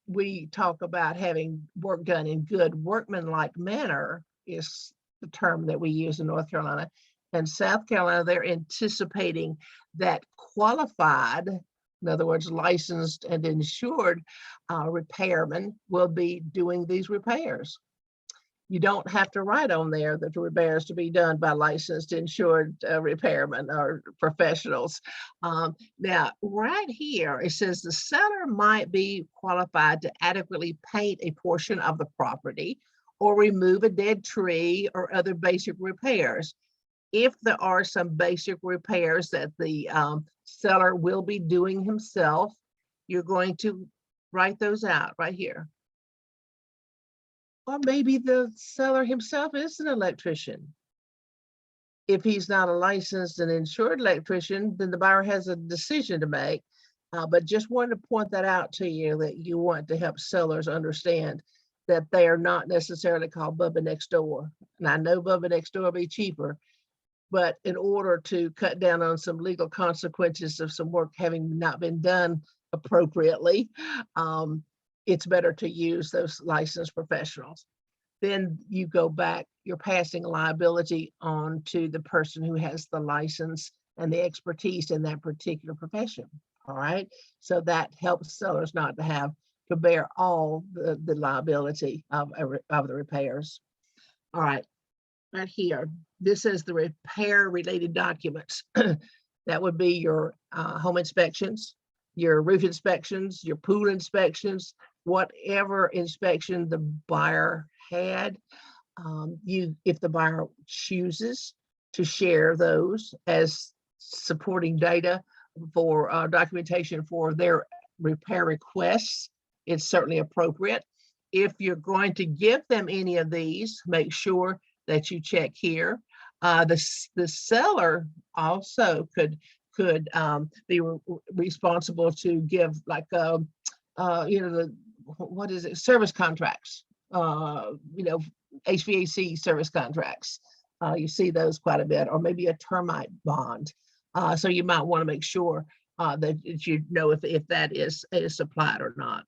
We talk about having work done in good workmanlike manner is the term that we use in North Carolina. And South Carolina, they're anticipating that qualified, in other words, licensed and insured repairmen will be doing these repairs. You don't have to write on there that the repairs to be done by licensed insured repairmen or professionals. Now, right here, it says the seller might be qualified to adequately paint a portion of the property or remove a dead tree or other basic repairs. If there are some basic repairs that the seller will be doing himself, you're going to write those out right here. Or maybe the seller himself is an electrician. If he's not a licensed and insured electrician, then the buyer has a decision to make. But just wanted to point that out to you, that you want to help sellers understand that they are not necessarily called Bubba next door. And I know Bubba next door will be cheaper, but in order to cut down on some legal consequences of some work having not been done appropriately, it's better to use those licensed professionals. Then you go back, you're passing liability on to the person who has the license and the expertise in that particular profession. All right. So that helps sellers not to have to bear all the liability of the repairs. All right. Right here, this is the repair related documents. That would be your home inspections, your roof inspections, your pool inspections, whatever inspection the buyer had. If the buyer chooses to share those as supporting data for documentation for their repair requests, it's certainly appropriate. If you're going to give them any of these, make sure that you check here. The seller also could be responsible to give, like what is it, service contracts, HVAC service contracts. You see those quite a bit, or maybe a termite bond. So you might want to make sure that you know if that is supplied or not.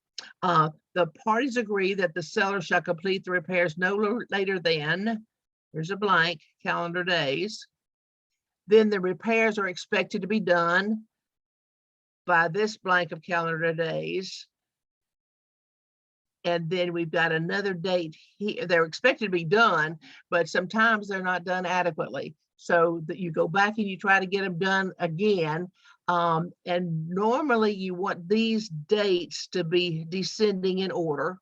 The parties agree that the seller shall complete the repairs no later than, there's a blank, calendar days. Then the repairs are expected to be done by this blank of calendar days. And then we've got another date here. They're expected to be done, but sometimes they're not done adequately. So that you go back and you try to get them done again. And normally you want these dates to be descending in order,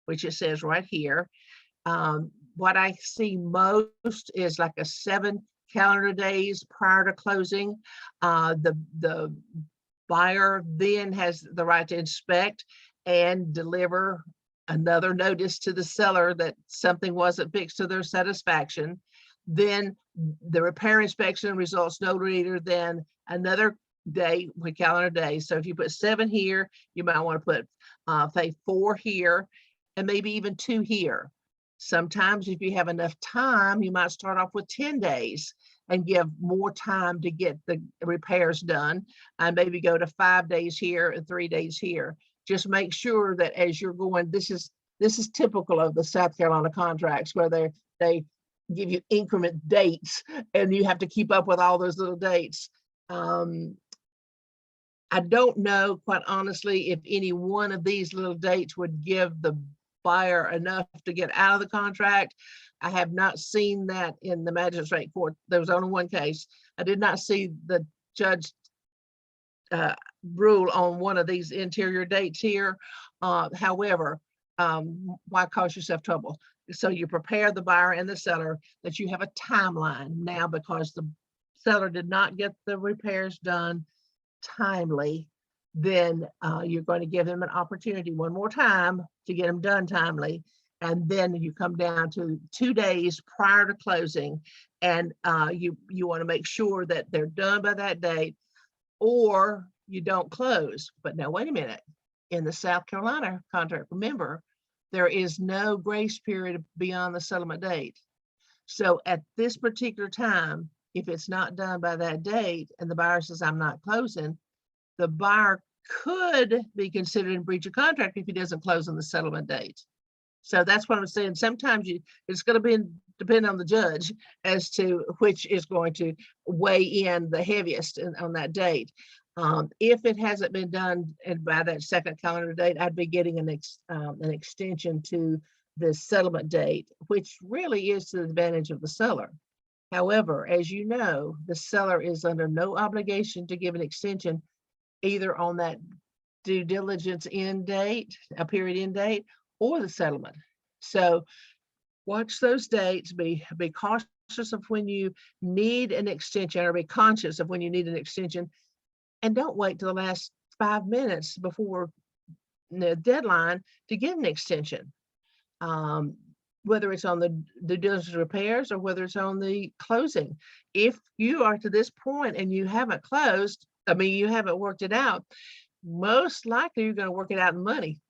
which it says right here. What I see most is like a 7 calendar days prior to closing. The buyer then has the right to inspect and deliver another notice to the seller that something wasn't fixed to their satisfaction. Then the repair inspection results no later than another day with calendar days. So if you put 7 here, you might want to put say 4 here and maybe even 2 here. Sometimes if you have enough time, you might start off with 10 days and give more time to get the repairs done, and maybe go to 5 days here and 3 days here. Just make sure that as you're going, this is typical of the South Carolina contracts, where they give you increment dates and you have to keep up with all those little dates. I don't know, quite honestly, if any one of these little dates would give the buyer enough to get out of the contract. I have not seen that in the magistrate court. There was only one case. I did not see the judge rule on one of these interior dates here. However, why cause yourself trouble? So you prepare the buyer and the seller that you have a timeline now, because the seller did not get the repairs done timely. Then you're going to give them an opportunity one more time to get them done timely. And then you come down to 2 days prior to closing, and you want to make sure that they're done by that date, or you don't close. But now, wait a minute. In the South Carolina contract, remember, there is no grace period beyond the settlement date. So at this particular time, if it's not done by that date and the buyer says, I'm not closing, the buyer could be considered in breach of contract if he doesn't close on the settlement date. So that's what I'm saying. Sometimes it's going to depend on the judge as to which is going to weigh in the heaviest on that date. If it hasn't been done and by that second calendar date, I'd be getting an extension to the settlement date, which really is to the advantage of the seller. However, as you know, the seller is under no obligation to give an extension either on that due diligence end date, a period end date, or the settlement. So watch those dates, be cautious of when you need an extension, or be conscious of when you need an extension, and don't wait till the last 5 minutes before the deadline to get an extension. Whether it's on the due diligence repairs or whether it's on the closing. If you are to this point and you haven't closed, you haven't worked it out, most likely you're going to work it out in money.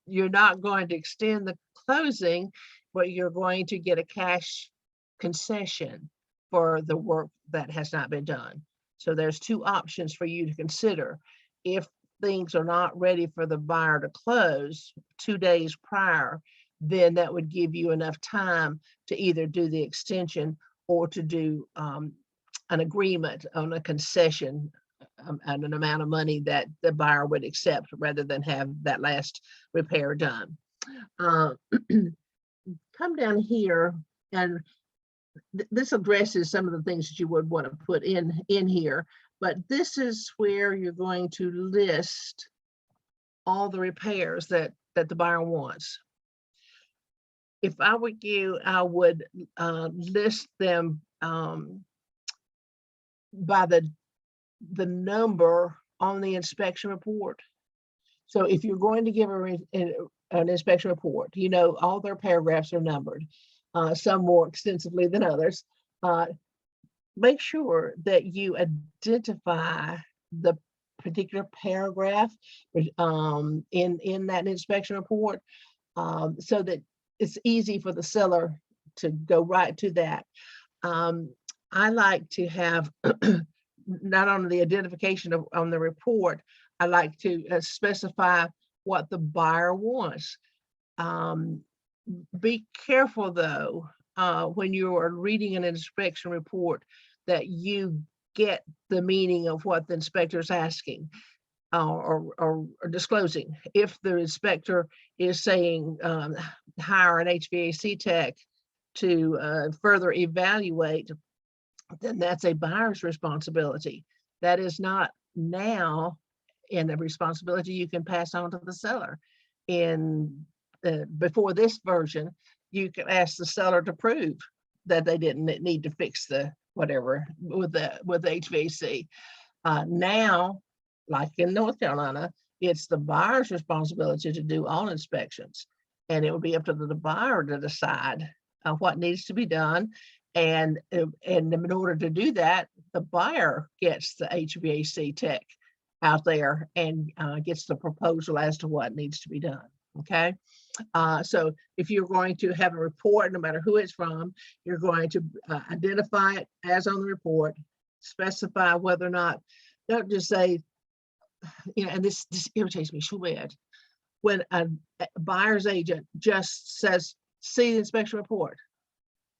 You're not going to extend the closing, but you're going to get a cash concession for the work that has not been done. So there's two options for you to consider. If things are not ready for the buyer to close 2 days prior, then that would give you enough time to either do the extension or to do an agreement on a concession and an amount of money that the buyer would accept rather than have that last repair done. Come down here, and this addresses some of the things that you would want to put in here, but this is where you're going to list all the repairs that the buyer wants. If I were you, I would list them by the number on the inspection report. So if you're going to give an inspection report, you know, all their paragraphs are numbered, some more extensively than others. Make sure that you identify the particular paragraph in that inspection report, so that it's easy for the seller to go right to that. I like to have not only the identification on the report, I like to specify what the buyer wants. Be careful though, when you are reading an inspection report, that you get the meaning of what the inspector is asking or disclosing. If the inspector is saying hire an HVAC tech to further evaluate, then that's a buyer's responsibility. That is not now in a responsibility you can pass on to the seller. Before this version, you can ask the seller to prove that they didn't need to fix the whatever with the HVAC. Now, like in North Carolina, it's the buyer's responsibility to do all inspections, and it will be up to the buyer to decide what needs to be done. And in order to do that, the buyer gets the HVAC tech out there and gets the proposal as to what needs to be done. Okay. So if you're going to have a report, no matter who it's from, you're going to identify it as on the report, specify whether or not, don't just say, you know, and this irritates me so bad, when a buyer's agent just says, see the inspection report.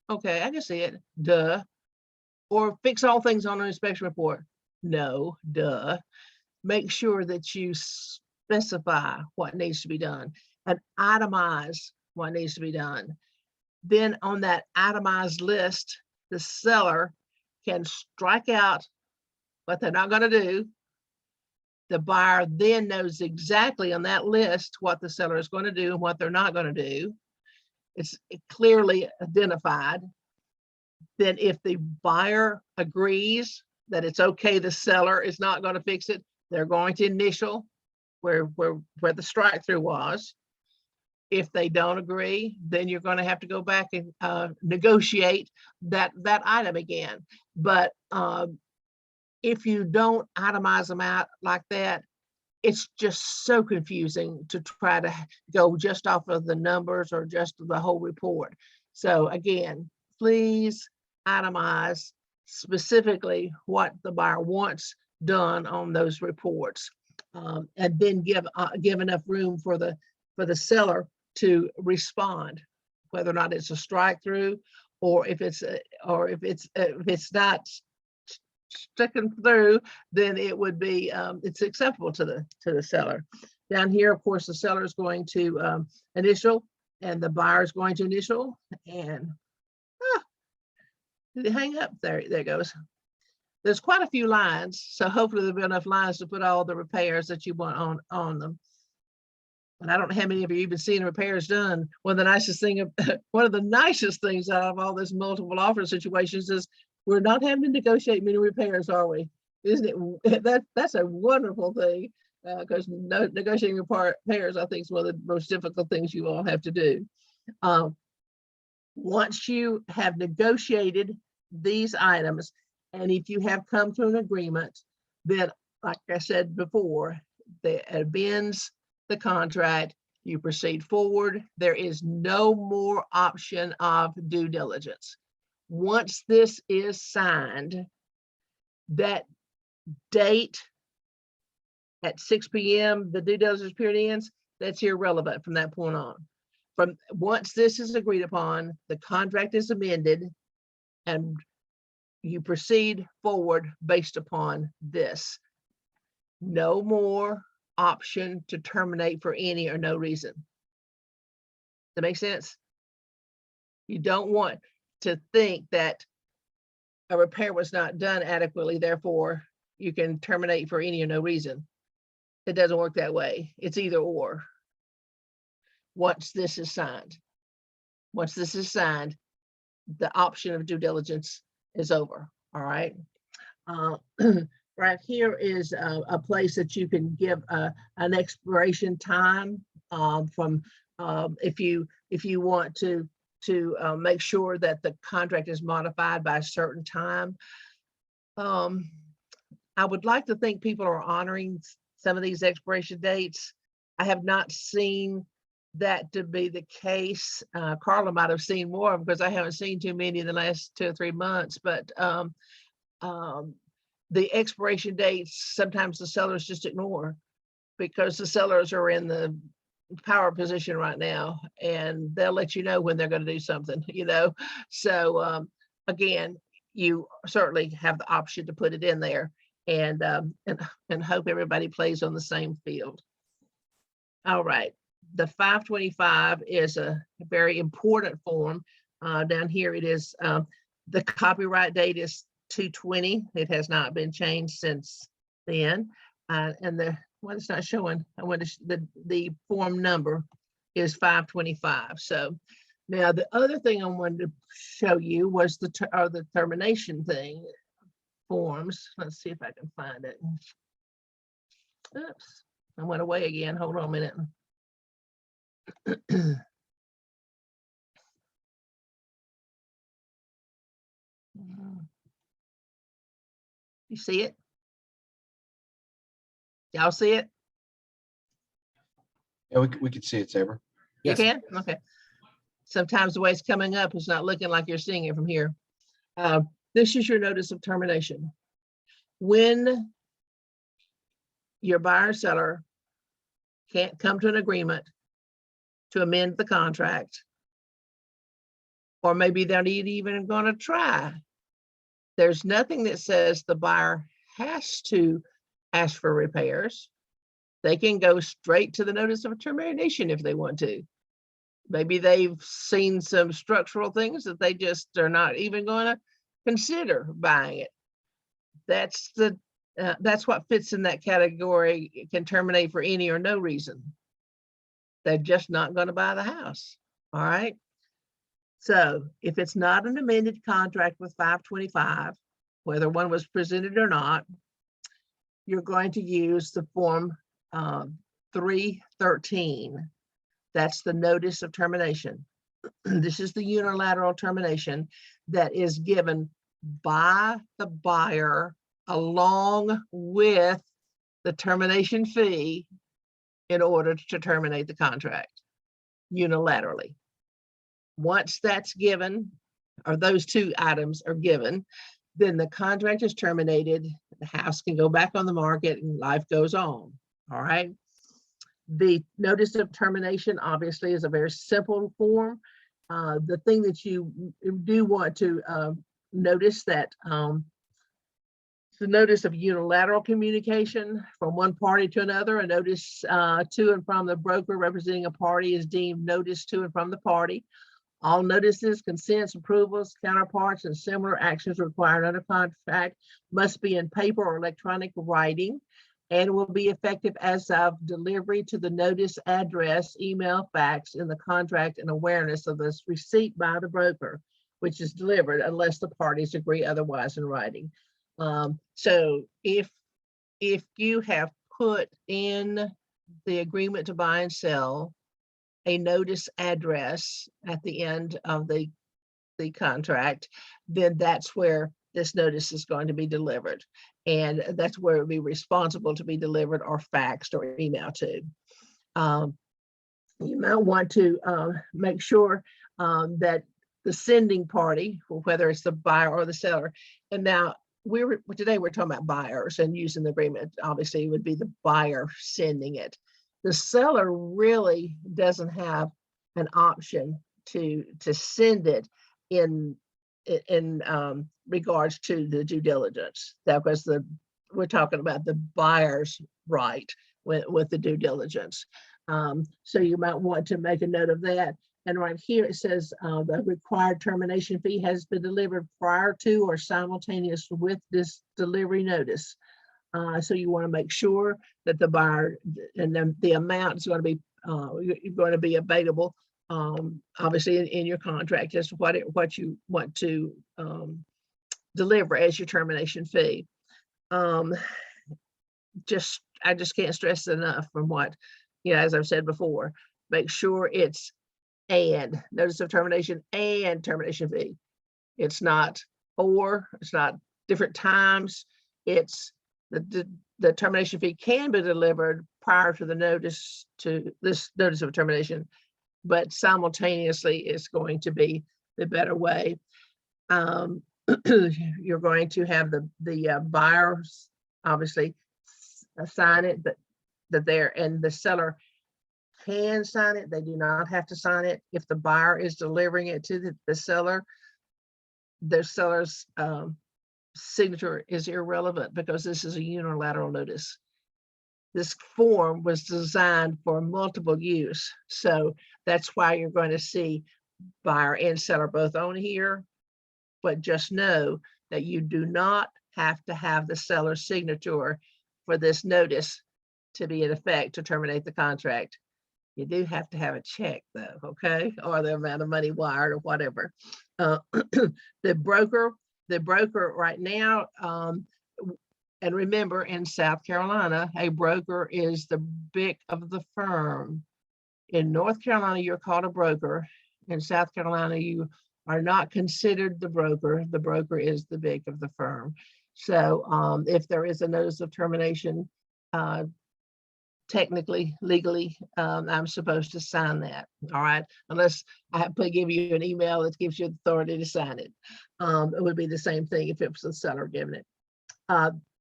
Okay, I can see it, duh. Or fix all things on an inspection report. No, duh. Make sure that you specify what needs to be done and itemize what needs to be done. Then on that itemized list, the seller can strike out what they're not going to do. The buyer then knows exactly on that list what the seller is going to do and what they're not going to do. It's clearly identified. Then if the buyer agrees that it's okay, the seller is not going to fix it, they're going to initial where the strike through was. If they don't agree, then you're going to have to go back and negotiate that item again. But if you don't itemize them out like that, it's just so confusing to try to go just off of the numbers or just the whole report. So again, please itemize specifically what the buyer wants done on those reports, and then give enough room for the seller to respond, whether or not it's a strike through, or if it's not sticking through, then it would be it's acceptable to the seller. Down here, of course, the seller is going to initial and the buyer is going to initial, and did it hang up? There it goes. There's quite a few lines, so hopefully there'll be enough lines to put all the repairs that you want on them. But I don't know how many of you even seen repairs done. One of the nicest things out of all this multiple offer situations is we're not having to negotiate many repairs, are we? Isn't it? That's a wonderful thing, because negotiating repairs, I think, is one of the most difficult things you all have to do. Once you have negotiated these items, and if you have come to an agreement, then, like I said before, that amends the contract, you proceed forward. There is no more option of due diligence. Once this is signed, that date at 6 p.m., the due diligence period ends, that's irrelevant from that point on. From once this is agreed upon, the contract is amended, and you proceed forward based upon this. No more option to terminate for any or no reason. That makes sense? You don't want to think that a repair was not done adequately, therefore you can terminate for any or no reason. It doesn't work that way. It's either or. Once this is signed, the option of due diligence is over. All right. Right here is a place that you can give an expiration time from if you want to make sure that the contract is modified by a certain time. I would like to think people are honoring some of these expiration dates. I have not seen that to be the case. Carla might have seen more because I haven't seen too many in the last 2 or 3 months, but the expiration dates, sometimes the sellers just ignore because the sellers are in the power position right now, and they'll let you know when they're going to do something, you know. So again, you certainly have the option to put it in there, and hope everybody plays on the same field. All right, the 525 is a very important form. Down here it is, the copyright date is 2/20. It has not been changed since then, and it's not showing. I want the form number is 525. So now the other thing I wanted to show you was the termination thing forms. Let's see if I can find it. Oops, I went away again. Hold on a minute. You see it? Y'all see it? Yeah, we could see it, Saber. You Yes. can? Okay. Sometimes the way it's coming up is not looking like you're seeing it from here. This is your notice of termination. When your buyer or seller can't come to an agreement to amend the contract, or maybe they're not even going to try, there's nothing that says the buyer has to ask for repairs. They can go straight to the notice of termination if they want to. Maybe they've seen some structural things that they just are not even going to consider buying it. That's what fits in that category. It can terminate for any or no reason. They're just not going to buy the house. All right. So if it's not an amended contract with 525, whether one was presented or not, you're going to use the form 313. That's the notice of termination. This is the unilateral termination that is given by the buyer along with the termination fee in order to terminate the contract unilaterally. Once that's given, or those two items are given, then the contract is terminated. The house can go back on the market and life goes on. All right. The notice of termination obviously is a very simple form. The thing that you do want to notice that The notice of unilateral communication from one party to another. A notice to and from the broker representing a party is deemed notice to and from the party. All notices, consents, approvals, counterparts, and similar actions required under contract must be in paper or electronic writing and will be effective as of delivery to the notice address, email, fax in the contract and awareness of this receipt by the broker, which is delivered unless the parties agree otherwise in writing. So if you have put in the agreement to buy and sell a notice address at the end of the contract, then that's where this notice is going to be delivered. And that's where it will be responsible to be delivered or faxed or emailed to. You might want to make sure that the sending party, whether it's the buyer or the seller, and now today we're talking about buyers and using the agreement, obviously it would be the buyer sending it. The seller really doesn't have an option to send it in regards to the due diligence. That was we're talking about the buyer's right with the due diligence. So you might want to make a note of that. And right here it says the required termination fee has been delivered prior to or simultaneous with this delivery notice. So you want to make sure that the buyer and then the amount is going to be available, obviously in your contract, as what you want to deliver as your termination fee. I just can't stress it enough from what, as I've said before, make sure it's and notice of termination and termination fee. It's not it's not different times. It's the termination fee can be delivered prior to this notice of termination, but simultaneously it's going to be the better way. You're going to have the buyers obviously sign it, and the seller can sign it. They do not have to sign it. If the buyer is delivering it to the seller, the seller's signature is irrelevant because this is a unilateral notice. This form was designed for multiple use. So that's why you're going to see buyer and seller both on here, but just know that you do not have to have the seller's signature for this notice to be in effect to terminate the contract. You do have to have a check though, okay? Or the amount of money wired or whatever. The broker right now, and remember in South Carolina, a broker is the BIC of the firm. In North Carolina, you're called a broker. In South Carolina, you are not considered the broker. The broker is the BIC of the firm. So if there is a notice of termination, technically, legally, I'm supposed to sign that, all right? Unless I have to give you an email that gives you authority to sign it. It would be the same thing if it was the seller giving it.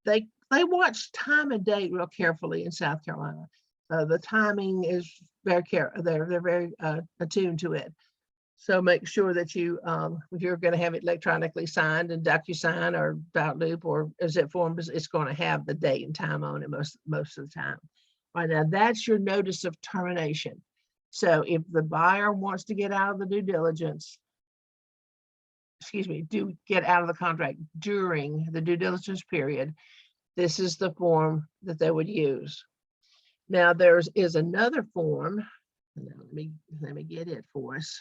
They watch time and date real carefully in South Carolina. The timing is very they're very attuned to it. So make sure that if you're going to have it electronically signed in DocuSign or Outlook or Zip form, it's going to have the date and time on it most of the time. All right, now that's your notice of termination. So if the buyer wants to get out of the due diligence, get out of the contract during the due diligence period, this is the form that they would use. Now there is another form. Let me get it for us.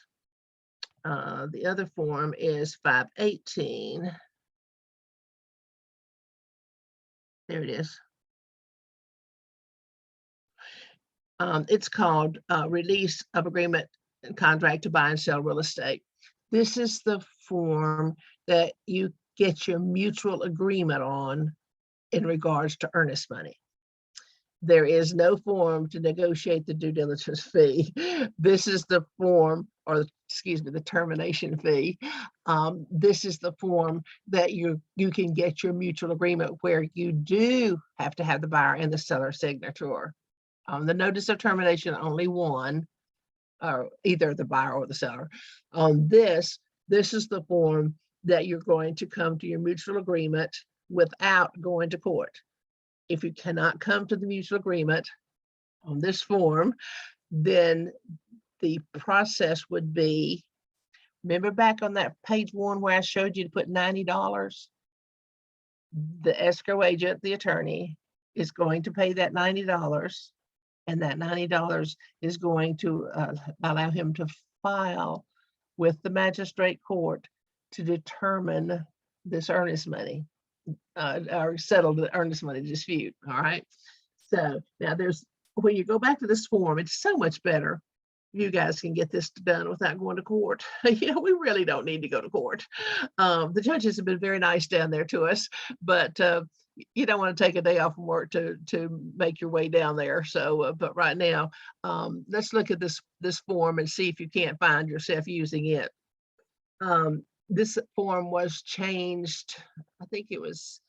The other form is 518. There it is. It's called Release of Agreement and Contract to Buy and Sell Real Estate. This is the form that you get your mutual agreement on in regards to earnest money. There is no form to negotiate the due diligence fee. This is the form, or the termination fee. This is the form that you can get your mutual agreement where you do have to have the buyer and the seller signature. The notice of termination, only one, or either the buyer or the seller. On this is the form that you're going to come to your mutual agreement without going to court. If you cannot come to the mutual agreement on this form, then the process would be, remember back on that page 1 where I showed you to put $90? The escrow agent, the attorney, is going to pay that $90, and that $90 is going to allow him to file with the magistrate court to determine this earnest money, or settle the earnest money dispute. All right. So now when you go back to this form, it's so much better. You guys can get this done without going to court. We really don't need to go to court. The judges have been very nice down there to us, but you don't want to take a day off from work to make your way down there. So, but right now, let's look at this form and see if you can't find yourself using it. This form was changed, I think it was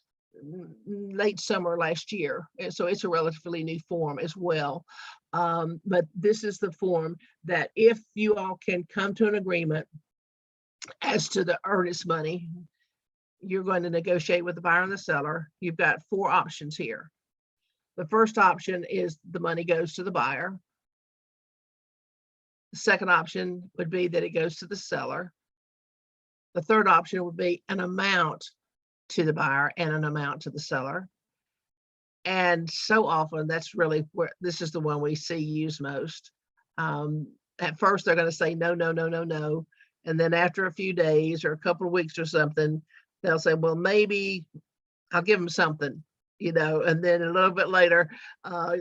late summer last year. And so it's a relatively new form as well. But this is the form that if you all can come to an agreement as to the earnest money, you're going to negotiate with the buyer and the seller. You've got 4 options here. The first option is the money goes to the buyer. The second option would be that it goes to the seller. The third option would be an amount to the buyer and an amount to the seller. And so often that's really where this is the one we see used most. At first they're going to say no, no, no, no, no. And then after a few days or a couple of weeks or something, they'll say, well, maybe I'll give them something, and then a little bit later,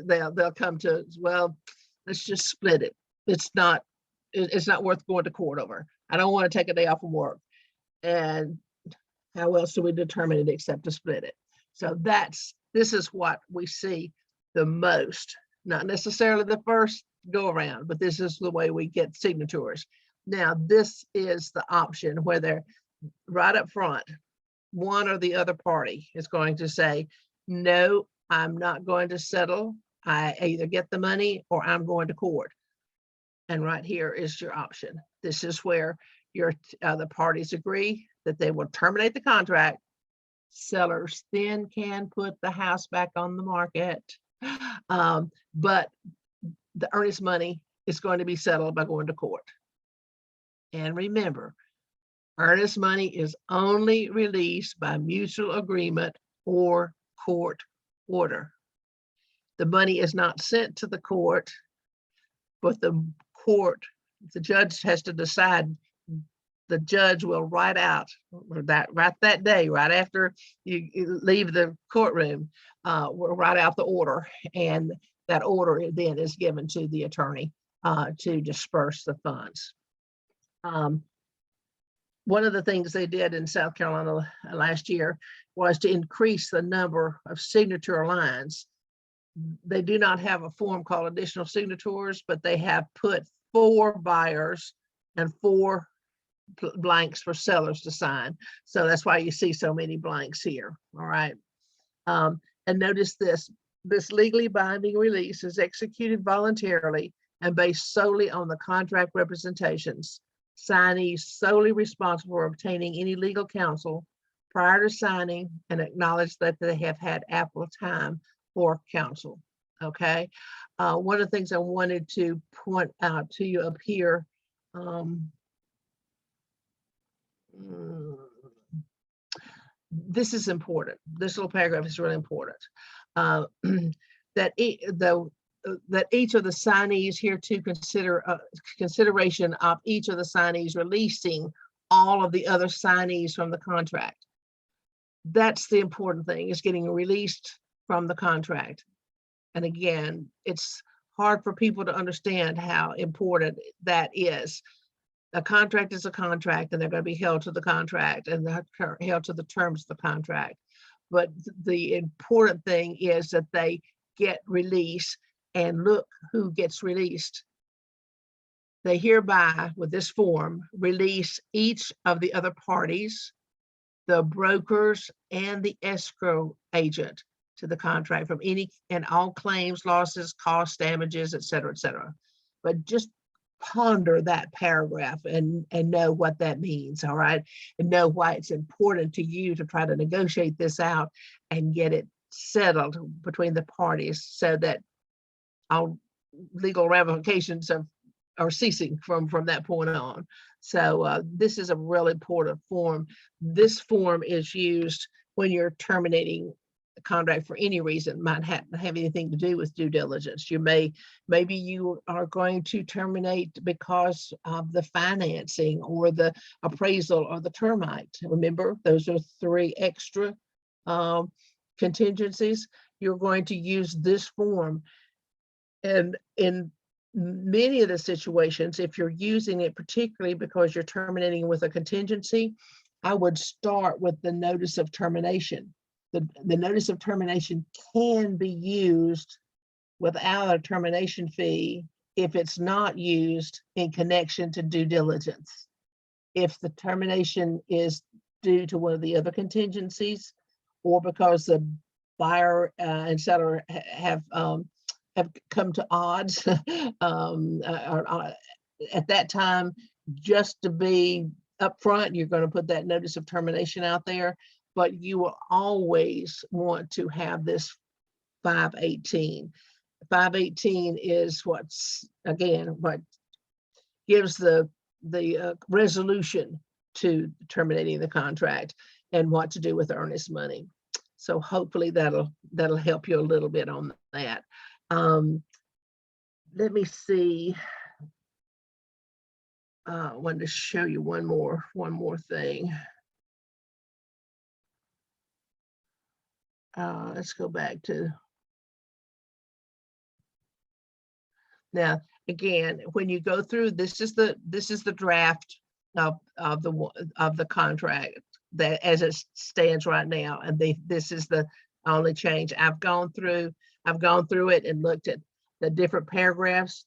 they'll come to, well, let's just split it. It's not worth going to court over. I don't want to take a day off from work. And how else do we determine it except to split it? So this is what we see the most, not necessarily the first go around, but this is the way we get signatures. Now, this is the option where they're right up front, one or the other party is going to say, no, I'm not going to settle. I either get the money or I'm going to court. And right here is your option. This is where the parties agree that they will terminate the contract. Sellers then can put the house back on the market. But the earnest money is going to be settled by going to court. And remember, earnest money is only released by mutual agreement or court order. The money is not sent to the court, but the judge has to decide. The judge will write out that day, right after you leave the courtroom, will write out the order, and that order then is given to the attorney to disperse the funds. One of the things they did in South Carolina last year was to increase the number of signature lines. They do not have a form called additional signatures, but they have put 4 buyers and 4 blanks for sellers to sign. So that's why you see so many blanks here. All right. And notice this legally binding release is executed voluntarily and based solely on the contract representations. Signees solely responsible for obtaining any legal counsel prior to signing and acknowledge that they have had ample time for counsel. Okay. One of the things I wanted to point out to you up here, this is important. This little paragraph is really important. That each of the signees here to consideration of each of the signees releasing all of the other signees from the contract. That's the important thing, is getting released from the contract. And again, it's hard for people to understand how important that is. A contract is a contract, and they're going to be held to the contract, and they're held to the terms of the contract. But the important thing is that they get released, and look who gets released. They hereby, with this form, release each of the other parties, the brokers, and the escrow agent to the contract from any and all claims, losses, costs, damages, et cetera, et cetera. But just ponder that paragraph and know what that means, all right? And know why it's important to you to try to negotiate this out and get it settled between the parties so that all legal ramifications are ceasing from that point on. So this is a really important form. This form is used when you're terminating a contract for any reason, might have anything to do with due diligence. Maybe you are going to terminate because of the financing or the appraisal or the termite. Remember, those are 3 extra contingencies. You're going to use this form. And in many of the situations, if you're using it particularly because you're terminating with a contingency, I would start with the notice of termination. The notice of termination can be used without a termination fee if it's not used in connection to due diligence. If the termination is due to one of the other contingencies, or because the buyer and seller have come to odds at that time, just to be upfront, you're going to put that notice of termination out there, but you will always want to have this 518. 518 is what's, again, what gives the resolution to terminating the contract and what to do with earnest money. So hopefully that'll help you a little bit on that. Let me see. I wanted to show you one more thing. Let's go back to now. Again, when you go through, this is the draft of the contract that as it stands right now, and this is the only change. I've gone through it and looked at the different paragraphs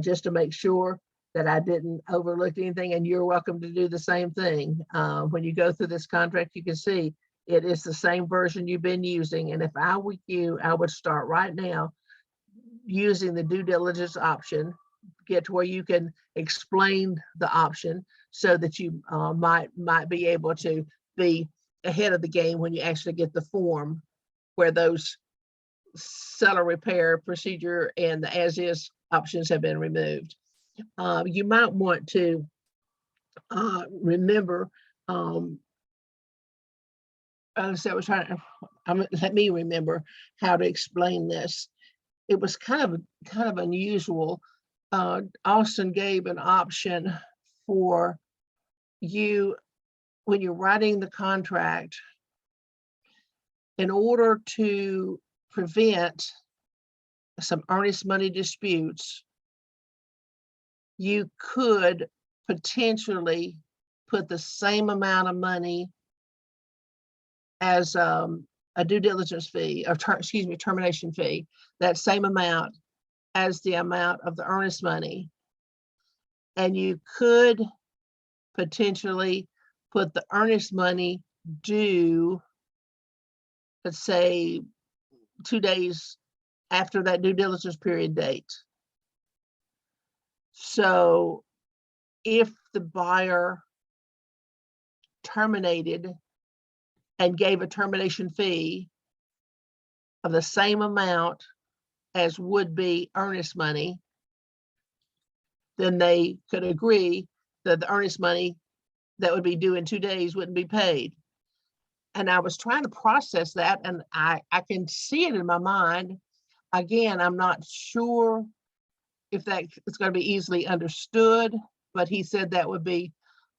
just to make sure that I didn't overlook anything, and you're welcome to do the same thing. When you go through this contract, you can see it is the same version you've been using. And if I were you, I would start right now using the due diligence option, get to where you can explain the option so that you might be able to be ahead of the game when you actually get the form where those seller repair procedure and the as is options have been removed. You might want to remember, let me remember how to explain this. It was kind of unusual. Austin gave an option for you when you're writing the contract, in order to prevent some earnest money disputes, you could potentially put the same amount of money as a due diligence fee, or termination fee, that same amount as the amount of the earnest money. And you could potentially put the earnest money due, let's say, 2 days after that due diligence period date. So if the buyer terminated and gave a termination fee of the same amount as would be earnest money, then they could agree that the earnest money that would be due in 2 days wouldn't be paid. And I was trying to process that, and I can see it in my mind. Again, I'm not sure if that is going to be easily understood, but he said that would be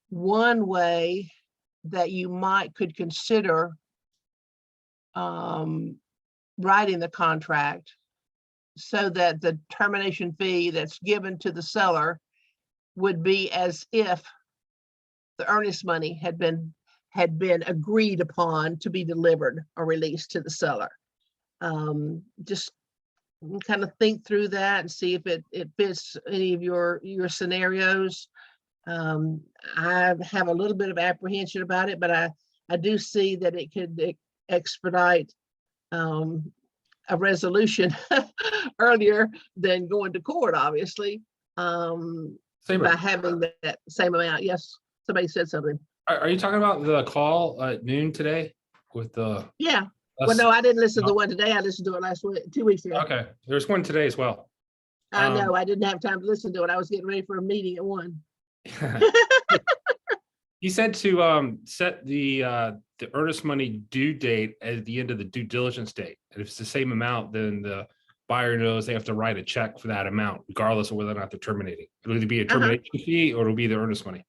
one way that you could consider writing the contract, so that the termination fee that's given to the seller would be as if the earnest money had been agreed upon to be delivered or released to the seller. Just kind of think through that and see if it fits any of your scenarios. I have a little bit of apprehension about it, but I do see that it could expedite a resolution earlier than going to court, obviously. Saber, by having that same amount. Yes, somebody said something. are you talking about the call at noon today with the? Yeah. Well, us- no, I didn't listen to no? the one today. I listened to it last week, 2 weeks ago. Okay, there's one today as well. I know, I didn't have time to listen to it. I was getting ready for a meeting at 1. He said to set the earnest money due date at the end of the due diligence date. And if it's the same amount, then the buyer knows they have to write a check for that amount, regardless of whether or not they're terminating. It'll either be a termination fee or it'll be the earnest money.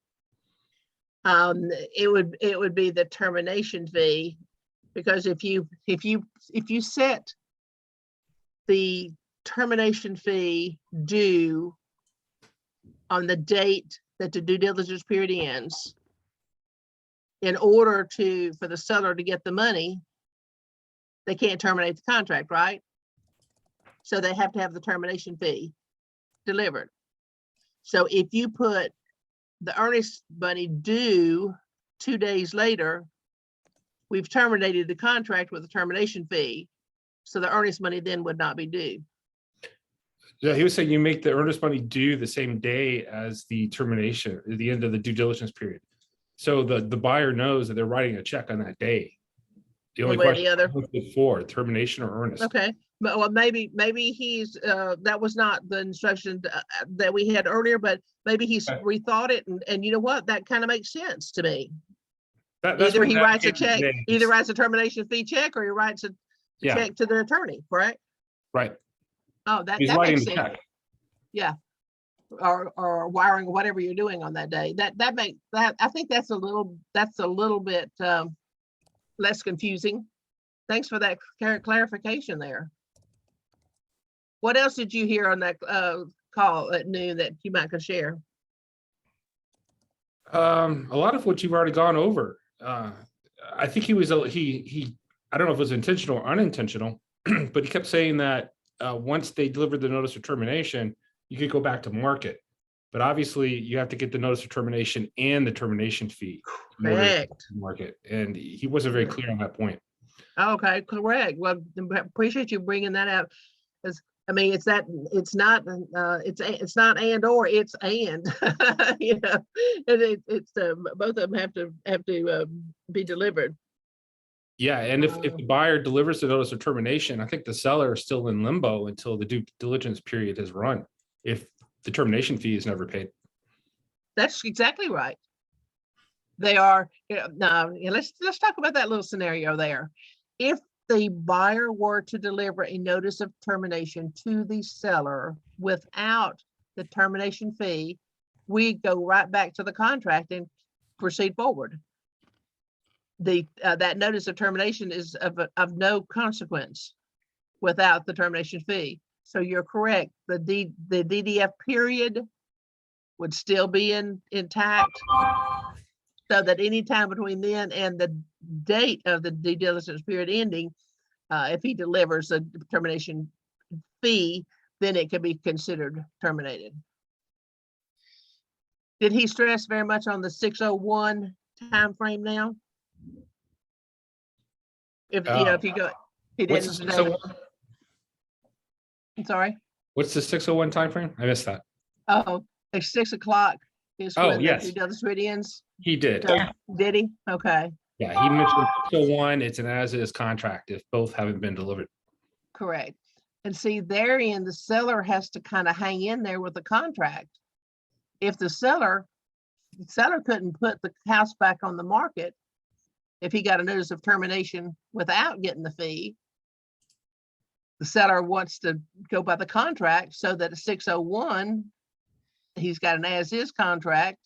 It would be the termination fee, because if you set the termination fee due on the date that the due diligence period ends, in order for the seller to get the money, they can't terminate the contract, right? So they have to have the termination fee delivered. So if you put the earnest money due 2 days later, we've terminated the contract with the termination fee. So the earnest money then would not be due. Yeah, he was saying you make the earnest money due the same day as the termination, at the end of the due diligence period. So the buyer knows that they're writing a check on that day. The only One way or the question other. is before termination or earnest. Okay, but well, maybe he's that was not the instruction that we had earlier, but maybe he's Okay. rethought it, and you know what, that kind of makes sense to me. That's Either what he that writes a came check, today. either writes a termination fee check, or he writes a Yeah. check to the attorney, correct? Right. Oh, that He's that writing makes the sense. check. Yeah. Or wiring, whatever you're doing on that day. That makes that, I think that's a little bit less confusing. Thanks for that clarification there. What else did you hear on that call at noon that you might could share? A lot of what you've already gone over. I think he was I don't know if it was intentional or unintentional, but he kept saying that once they delivered the notice of termination, you could go back to market. But obviously, you have to get the notice of termination and the termination fee in order to Correct. market. And he wasn't very clear on that point. Okay, correct. Well, appreciate you bringing that out. Because I mean, it's not it's not and or, it's and you know, and it's both of them have to be delivered. Yeah, and if the buyer delivers the notice of termination, I think the seller is still in limbo until the due diligence period has run, if the termination fee is never paid. That's exactly right. They are, let's talk about that little scenario there. If the buyer were to deliver a notice of termination to the seller without the termination fee, we go right back to the contract and proceed forward. That notice of termination is of no consequence without the termination fee. So you're correct. The DDF period would still be intact, so that any time between then and the date of the due diligence period ending, if he delivers a termination fee, then it can be considered terminated. Did he stress very much on the 601 time frame now? If if you go, he What's didn't the say. 601? I'm sorry. What's the 601 timeframe? I missed that. Oh, at 6 o'clock is Oh, when yes. the due diligence period ends. He did. So, did he? Okay, Yeah, he mentioned 601. It's an as-is contract if both haven't been delivered. correct. And see, therein, the seller has to kind of hang in there with the contract. If the seller couldn't put the house back on the market if he got a notice of termination without getting the fee, the seller wants to go by the contract, so that at 601, he's got an as-is contract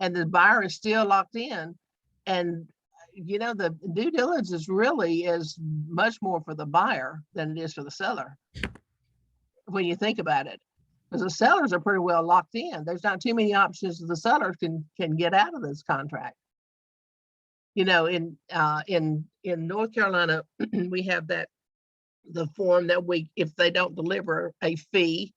and the buyer is still locked in. And you know, the due diligence really is much more for the buyer than it is for the seller, when you think about it, because the sellers are pretty well locked in. There's not too many options that the sellers can get out of this contract. You know, in North Carolina, we have the form that if they don't deliver a fee,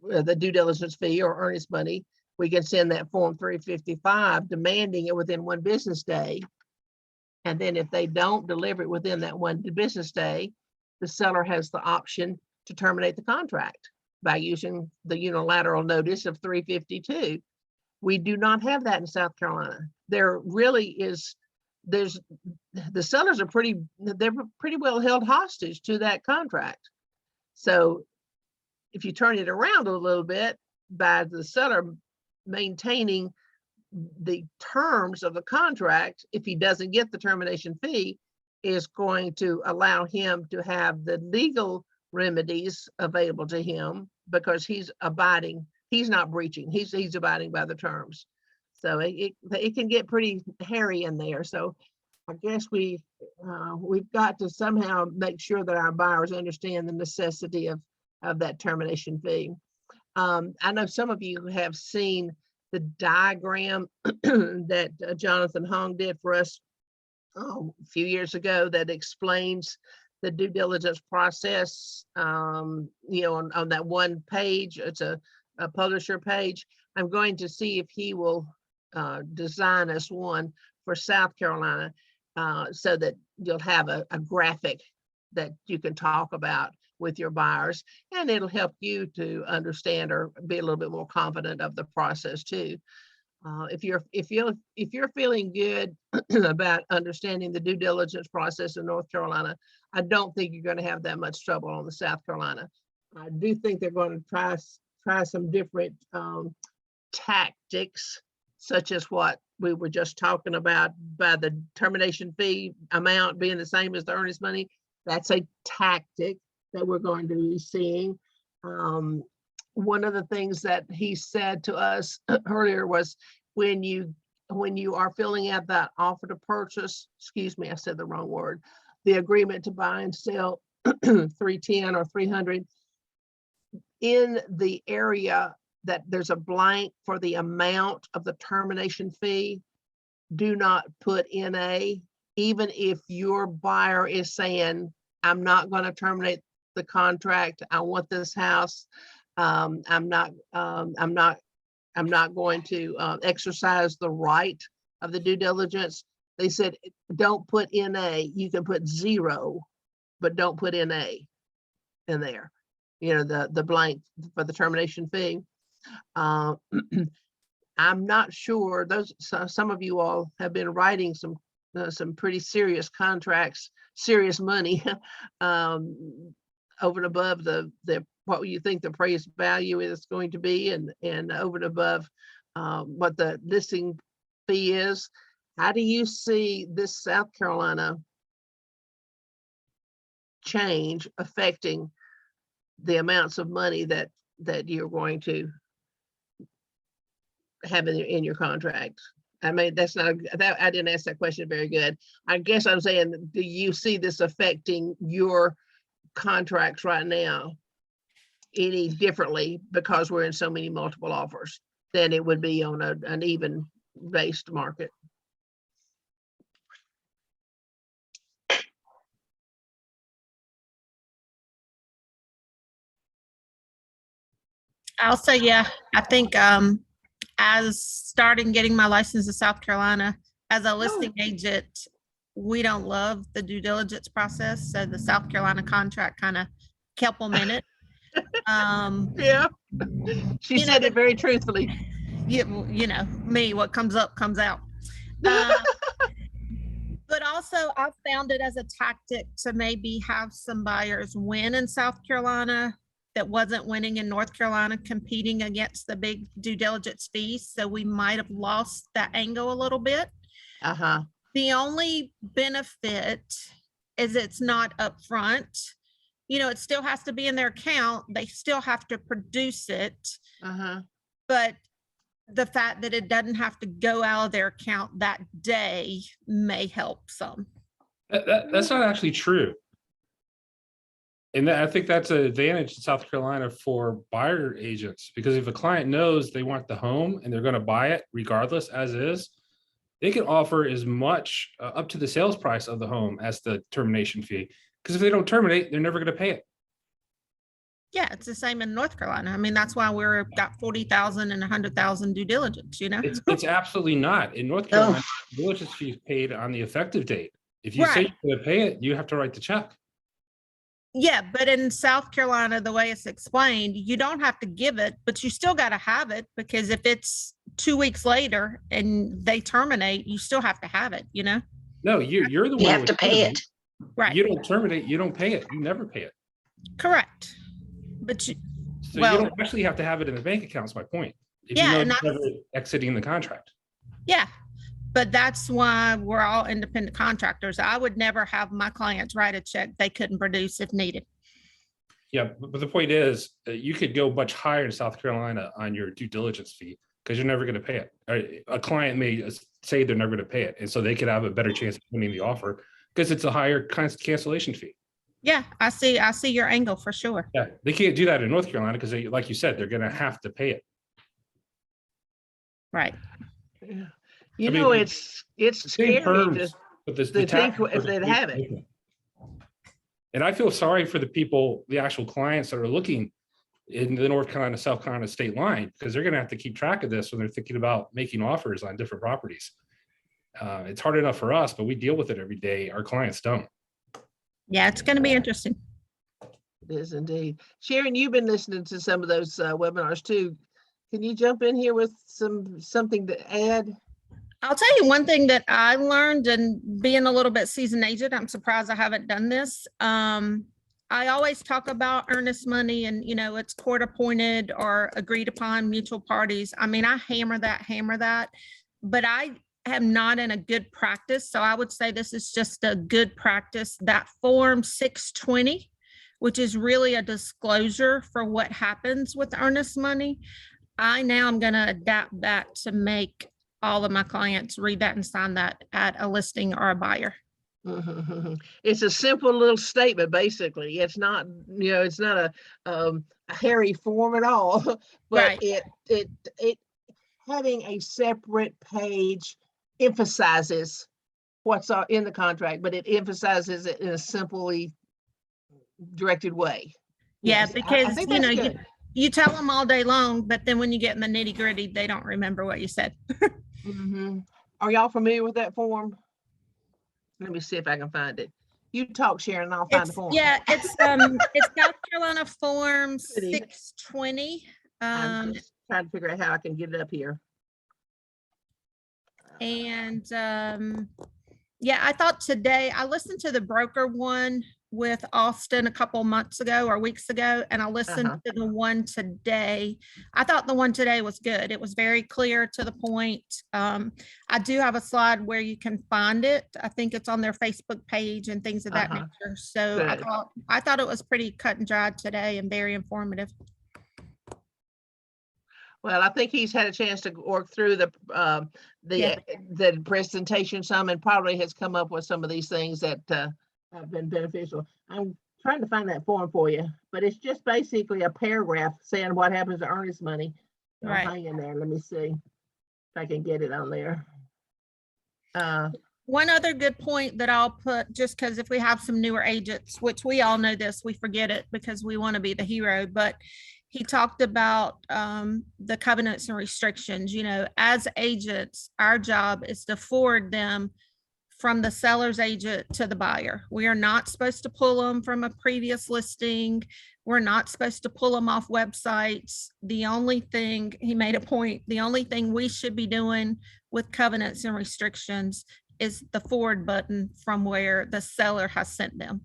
the due diligence fee or earnest money, we can send that form 355 demanding it within 1 business day. And then if they don't deliver it within that 1 business day, the seller has the option to terminate the contract. by using the unilateral notice of 352. We do not have that in South Carolina. There really is, the sellers are they're pretty well held hostage to that contract. So if you turn it around a little bit by the seller maintaining the terms of the contract, if he doesn't get the termination fee, is going to allow him to have the legal remedies available to him because he's not breaching, he's abiding by the terms. So it can get pretty hairy in there. So I guess we've got to somehow make sure that our buyers understand the necessity of that termination fee. I know some of you have seen the diagram that Jonathan Hong did for us a few years ago that explains the due diligence process, on that one page. It's a publisher page. I'm going to see if he will design us one for South Carolina so that you'll have a graphic that you can talk about with your buyers, and it'll help you to understand or be a little bit more confident of the process too. If you're feeling good about understanding the due diligence process in North Carolina, I don't think you're going to have that much trouble on the South Carolina. I do think they're going to try some different tactics, such as what we were just talking about, by the termination fee amount being the same as the earnest money. That's a tactic that we're going to be seeing. One of the things that he said to us earlier was when you are filling out that offer to purchase, excuse me, I said the wrong word, the agreement to buy and sell 310 or 300, in the area that there's a blank for the amount of the termination fee, do not put NA, even if your buyer is saying, I'm not going to terminate the contract, I want this house, I'm not going to exercise the right of the due diligence. They said, don't put NA, you can put 0, but don't put NA in there, the blank for the termination fee. I'm not sure, some of you all have been writing some pretty serious contracts, serious money, over and above the what you think the appraised value is going to be, and over and above what the listing fee is. How do you see this South Carolina change affecting the amounts of money that you're going to have in your contract? I mean, I didn't ask that question very good. I guess I'm saying, do you see this affecting your contracts right now any differently because we're in so many multiple offers than it would be on an even based market? I'll say, yeah, I think as starting getting my license in South Carolina as a listing agent, we don't love the due diligence process. So the South Carolina contract kind of kept them in it. Yeah, she said it very truthfully. Me, what comes up comes out. But also I've found it as a tactic to maybe have some buyers win in South Carolina that wasn't winning in North Carolina, competing against the big due diligence fees. So we might have lost that angle a little bit. The only benefit is it's not upfront. It still has to be in their account. They still have to produce it. But the fact that it doesn't have to go out of their account that day may help some. That's not actually true. And I think that's an advantage in South Carolina for buyer agents, because if a client knows they want the home and they're going to buy it regardless as is, they can offer as much up to the sales price of the home as the termination fee. Because if they don't terminate, they're never going to pay it. Yeah, it's the same in North Carolina. I mean, that's why we're got 40,000 and 100,000 due diligence, It's absolutely not. In North Carolina, due diligence fee is paid on the effective date. If you say you're going to pay it, you have to write the check. Yeah, but in South Carolina, the way it's explained, you don't have to give it, but you still got to have it, because if it's 2 weeks later and they terminate, you still have to have it, you know? No, you're the one. You who have would to pay terminate. it. Right, You don't terminate, you don't pay it. You never pay it. correct. But you, So Well- you don't actually have to have it in the bank account, is my point. If you Yeah, know and it's never exiting the contract. yeah, but that's why we're all independent contractors. I would never have my clients write a check they couldn't produce if needed. Yeah, but the point is, you could go much higher in South Carolina on your due diligence fee because you're never going to pay it. A client may say they're never going to pay it, and so they could have a better chance of winning the offer because it's a higher cancellation fee. Yeah, I see your angle for sure. Yeah, they can't do that in North Carolina because, like you said, they're going to have to pay it. Right. Yeah. You I know, mean, it's Same scary terms, to but this to think if they'd have it. And I feel sorry for the people, the actual clients that are looking in the North Carolina, South Carolina state line, because they're going to have to keep track of this when they're thinking about making offers on different properties. It's hard enough for us, but we deal with it every day. Our clients don't. Yeah, it's going to be interesting. It is indeed. Sharon, you've been listening to some of those webinars too. Can you jump in here with something to add? I'll tell you one thing that I learned, and being a little bit seasoned agent, I'm surprised I haven't done this. I always talk about earnest money and, you know, it's court appointed or agreed upon mutual parties. I mean, I hammer that, but I am not in a good practice. So I would say this is just a good practice. That form 620, which is really a disclosure for what happens with earnest money. I now am going to adapt that to make all of my clients read that and sign that at a listing or a buyer. It's a simple little statement, basically. It's not, you know, it's not a hairy form at all, but Right. it having a separate page emphasizes what's in the contract, but it emphasizes it in a simply directed way. Yeah, Yes, I because think you that's know, good. you tell them all day long, but then when you get in the nitty gritty, they don't remember what you said. Are y'all familiar with that form? Let me see if I can find it. You talk, Sharon, and I'll find the It's, form. yeah, it's South Carolina Form Pretty. 620. I'm just trying to figure out how I can get it up here. And yeah, I thought today, I listened to the broker one with Austin a couple months ago or weeks ago, and I listened to the one today. I thought the one today was good. It was very clear, to the point. I do have a slide where you can find it. I think it's on their Facebook page and things of that nature. So Good. I thought it was pretty cut and dried today and very informative. Well, I think he's had a chance to work through the presentation some, and probably has come up with some of these things that have been beneficial. I'm trying to find that form for you, but it's just basically a paragraph saying what happens to earnest money. So Right. hang in there. Let me see if I can get it on there. One other good point that I'll put, just because if we have some newer agents, which we all know this, we forget it because we want to be the hero, but he talked about the covenants and restrictions. You know, as agents, our job is to forward them from the seller's agent to the buyer. We are not supposed to pull them from a previous listing. We're not supposed to pull them off websites. The only thing, he made a point, the only thing we should be doing with covenants and restrictions is the forward button from where the seller has sent them.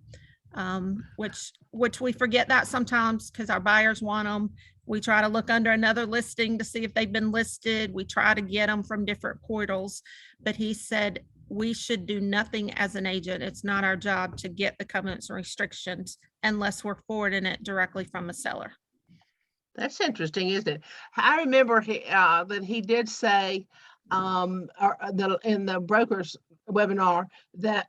Which we forget that sometimes because our buyers want them. We try to look under another listing to see if they've been listed. We try to get them from different portals, but he said we should do nothing as an agent. It's not our job to get the covenants and restrictions unless we're forwarding it directly from a seller. That's interesting, isn't it? I remember that he did say in the brokers webinar that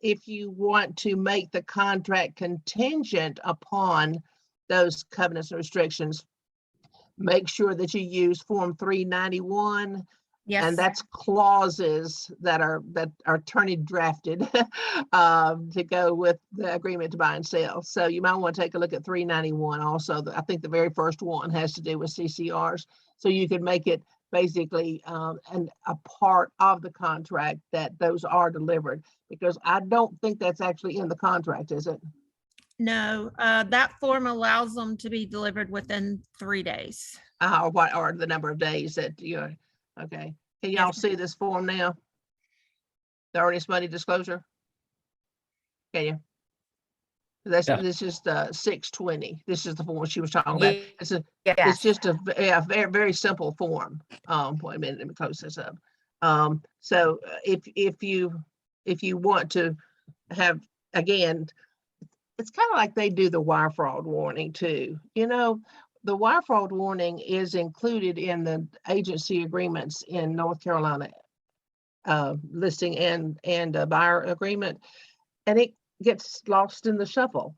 if you want to make the contract contingent upon those covenants and restrictions, make sure that you use Form 391. Yes. And that's clauses that are attorney drafted to go with the agreement to buy and sell. So you might want to take a look at 391 also. I think the very first one has to do with CCRs. So you could make it basically a part of the contract that those are delivered, because I don't think that's actually in the contract, is it? No, that form allows them to be delivered within 3 days. Or what, or the number of days that you're, okay. Can y'all Yes. see this form now? The earnest money disclosure? Can you? That's, Yeah. this is the 620. This is the form she was talking about. It's Yes. just a very, very simple form. Wait a minute, let me close this up. So if you want to have, again, it's kind of like they do the wire fraud warning too. You know, the wire fraud warning is included in the agency agreements in North Carolina, listing and buyer agreement, and it gets lost in the shuffle.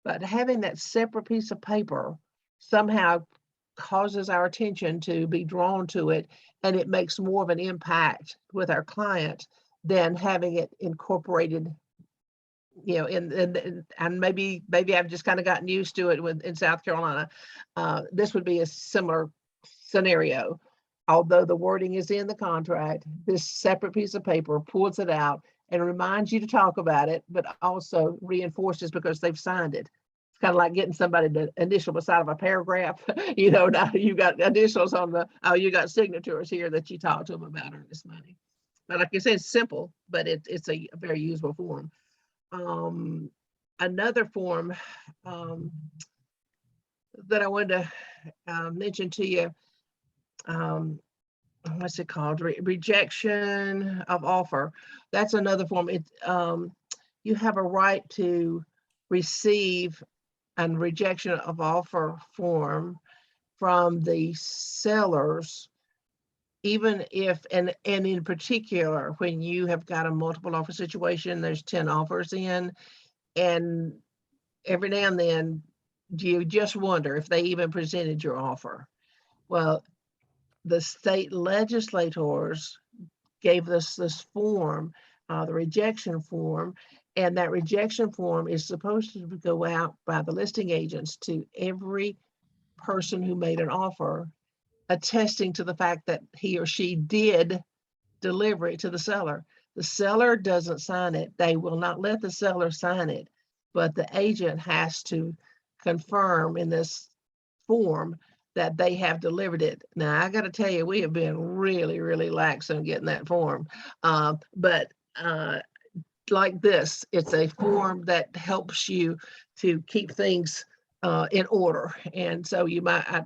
But having that separate piece of paper somehow causes our attention to be drawn to it, and it makes more of an impact with our client than having it incorporated, you know, and maybe I've just kind of gotten used to it in South Carolina. This would be a similar scenario. Although the wording is in the contract, this separate piece of paper pulls it out and reminds you to talk about it, but also reinforces because they've signed it. It's kind of like getting somebody to initial beside of a paragraph. You know, now you got initials on you got signatures here that you talk to them about earnest money. But like I said, it's simple, but it's a very useful form. Another form that I wanted to mention to you, what's it called? Rejection of offer. That's another form. You have a right to receive a rejection of offer form from the sellers, even if, and in particular, when you have got a multiple offer situation, there's 10 offers in, and every now and then you just wonder if they even presented your offer. Well, the state legislators gave us this form, the rejection form, and that rejection form is supposed to go out by the listing agents to every person who made an offer, attesting to the fact that he or she did deliver it to the seller. The seller doesn't sign it. They will not let the seller sign it, but the agent has to confirm in this form that they have delivered it. Now, I got to tell you, we have been really, really lax on getting that form. But like this, it's a form that helps you to keep things in order. And so you might, I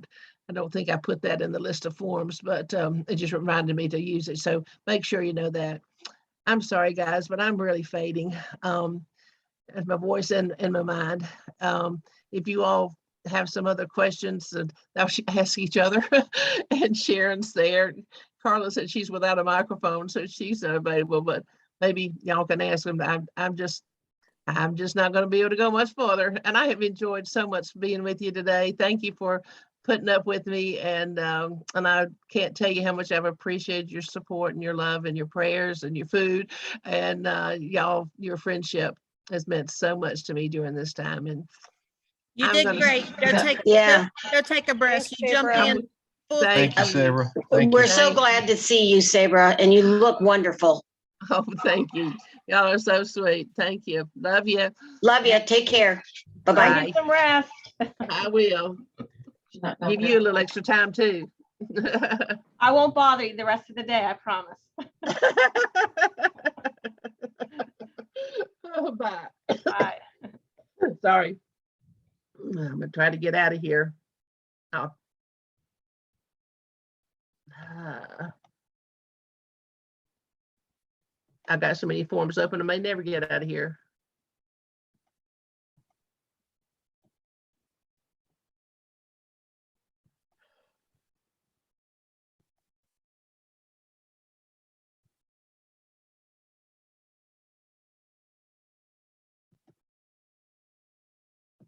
don't think I put that in the list of forms, but it just reminded me to use it. So make sure you know that. I'm sorry, guys, but I'm really fading. As my voice and my mind. If you all have some other questions, they'll ask each other. And Sharon's there. Carla said she's without a microphone, so she's not available, but maybe y'all can ask them. I'm just not going to be able to go much further. And I have enjoyed so much being with you today. Thank you for putting up with me. And I can't tell you how much I've appreciated your support and your love and your prayers and your food and y'all, your friendship has meant so much to me during this time. And You I'm did gonna- great. Yeah. Go take a breath. Thanks, You jumped Deborah. in. full Thank Thank you, speed. Sabra. Thank We're you. so Thank glad to see you, Sabra, and you look wonderful. Oh, thank you. Y'all are so sweet. Thank you. Love you. Love you. Take care. Bye-bye. Bye. Get some rest. I will. Give you a little extra time too. I won't bother you the rest of the day, I promise. Oh, bye. Bye. Sorry. I'm gonna try to get out of here. I've got so many forms open, I may never get out of here.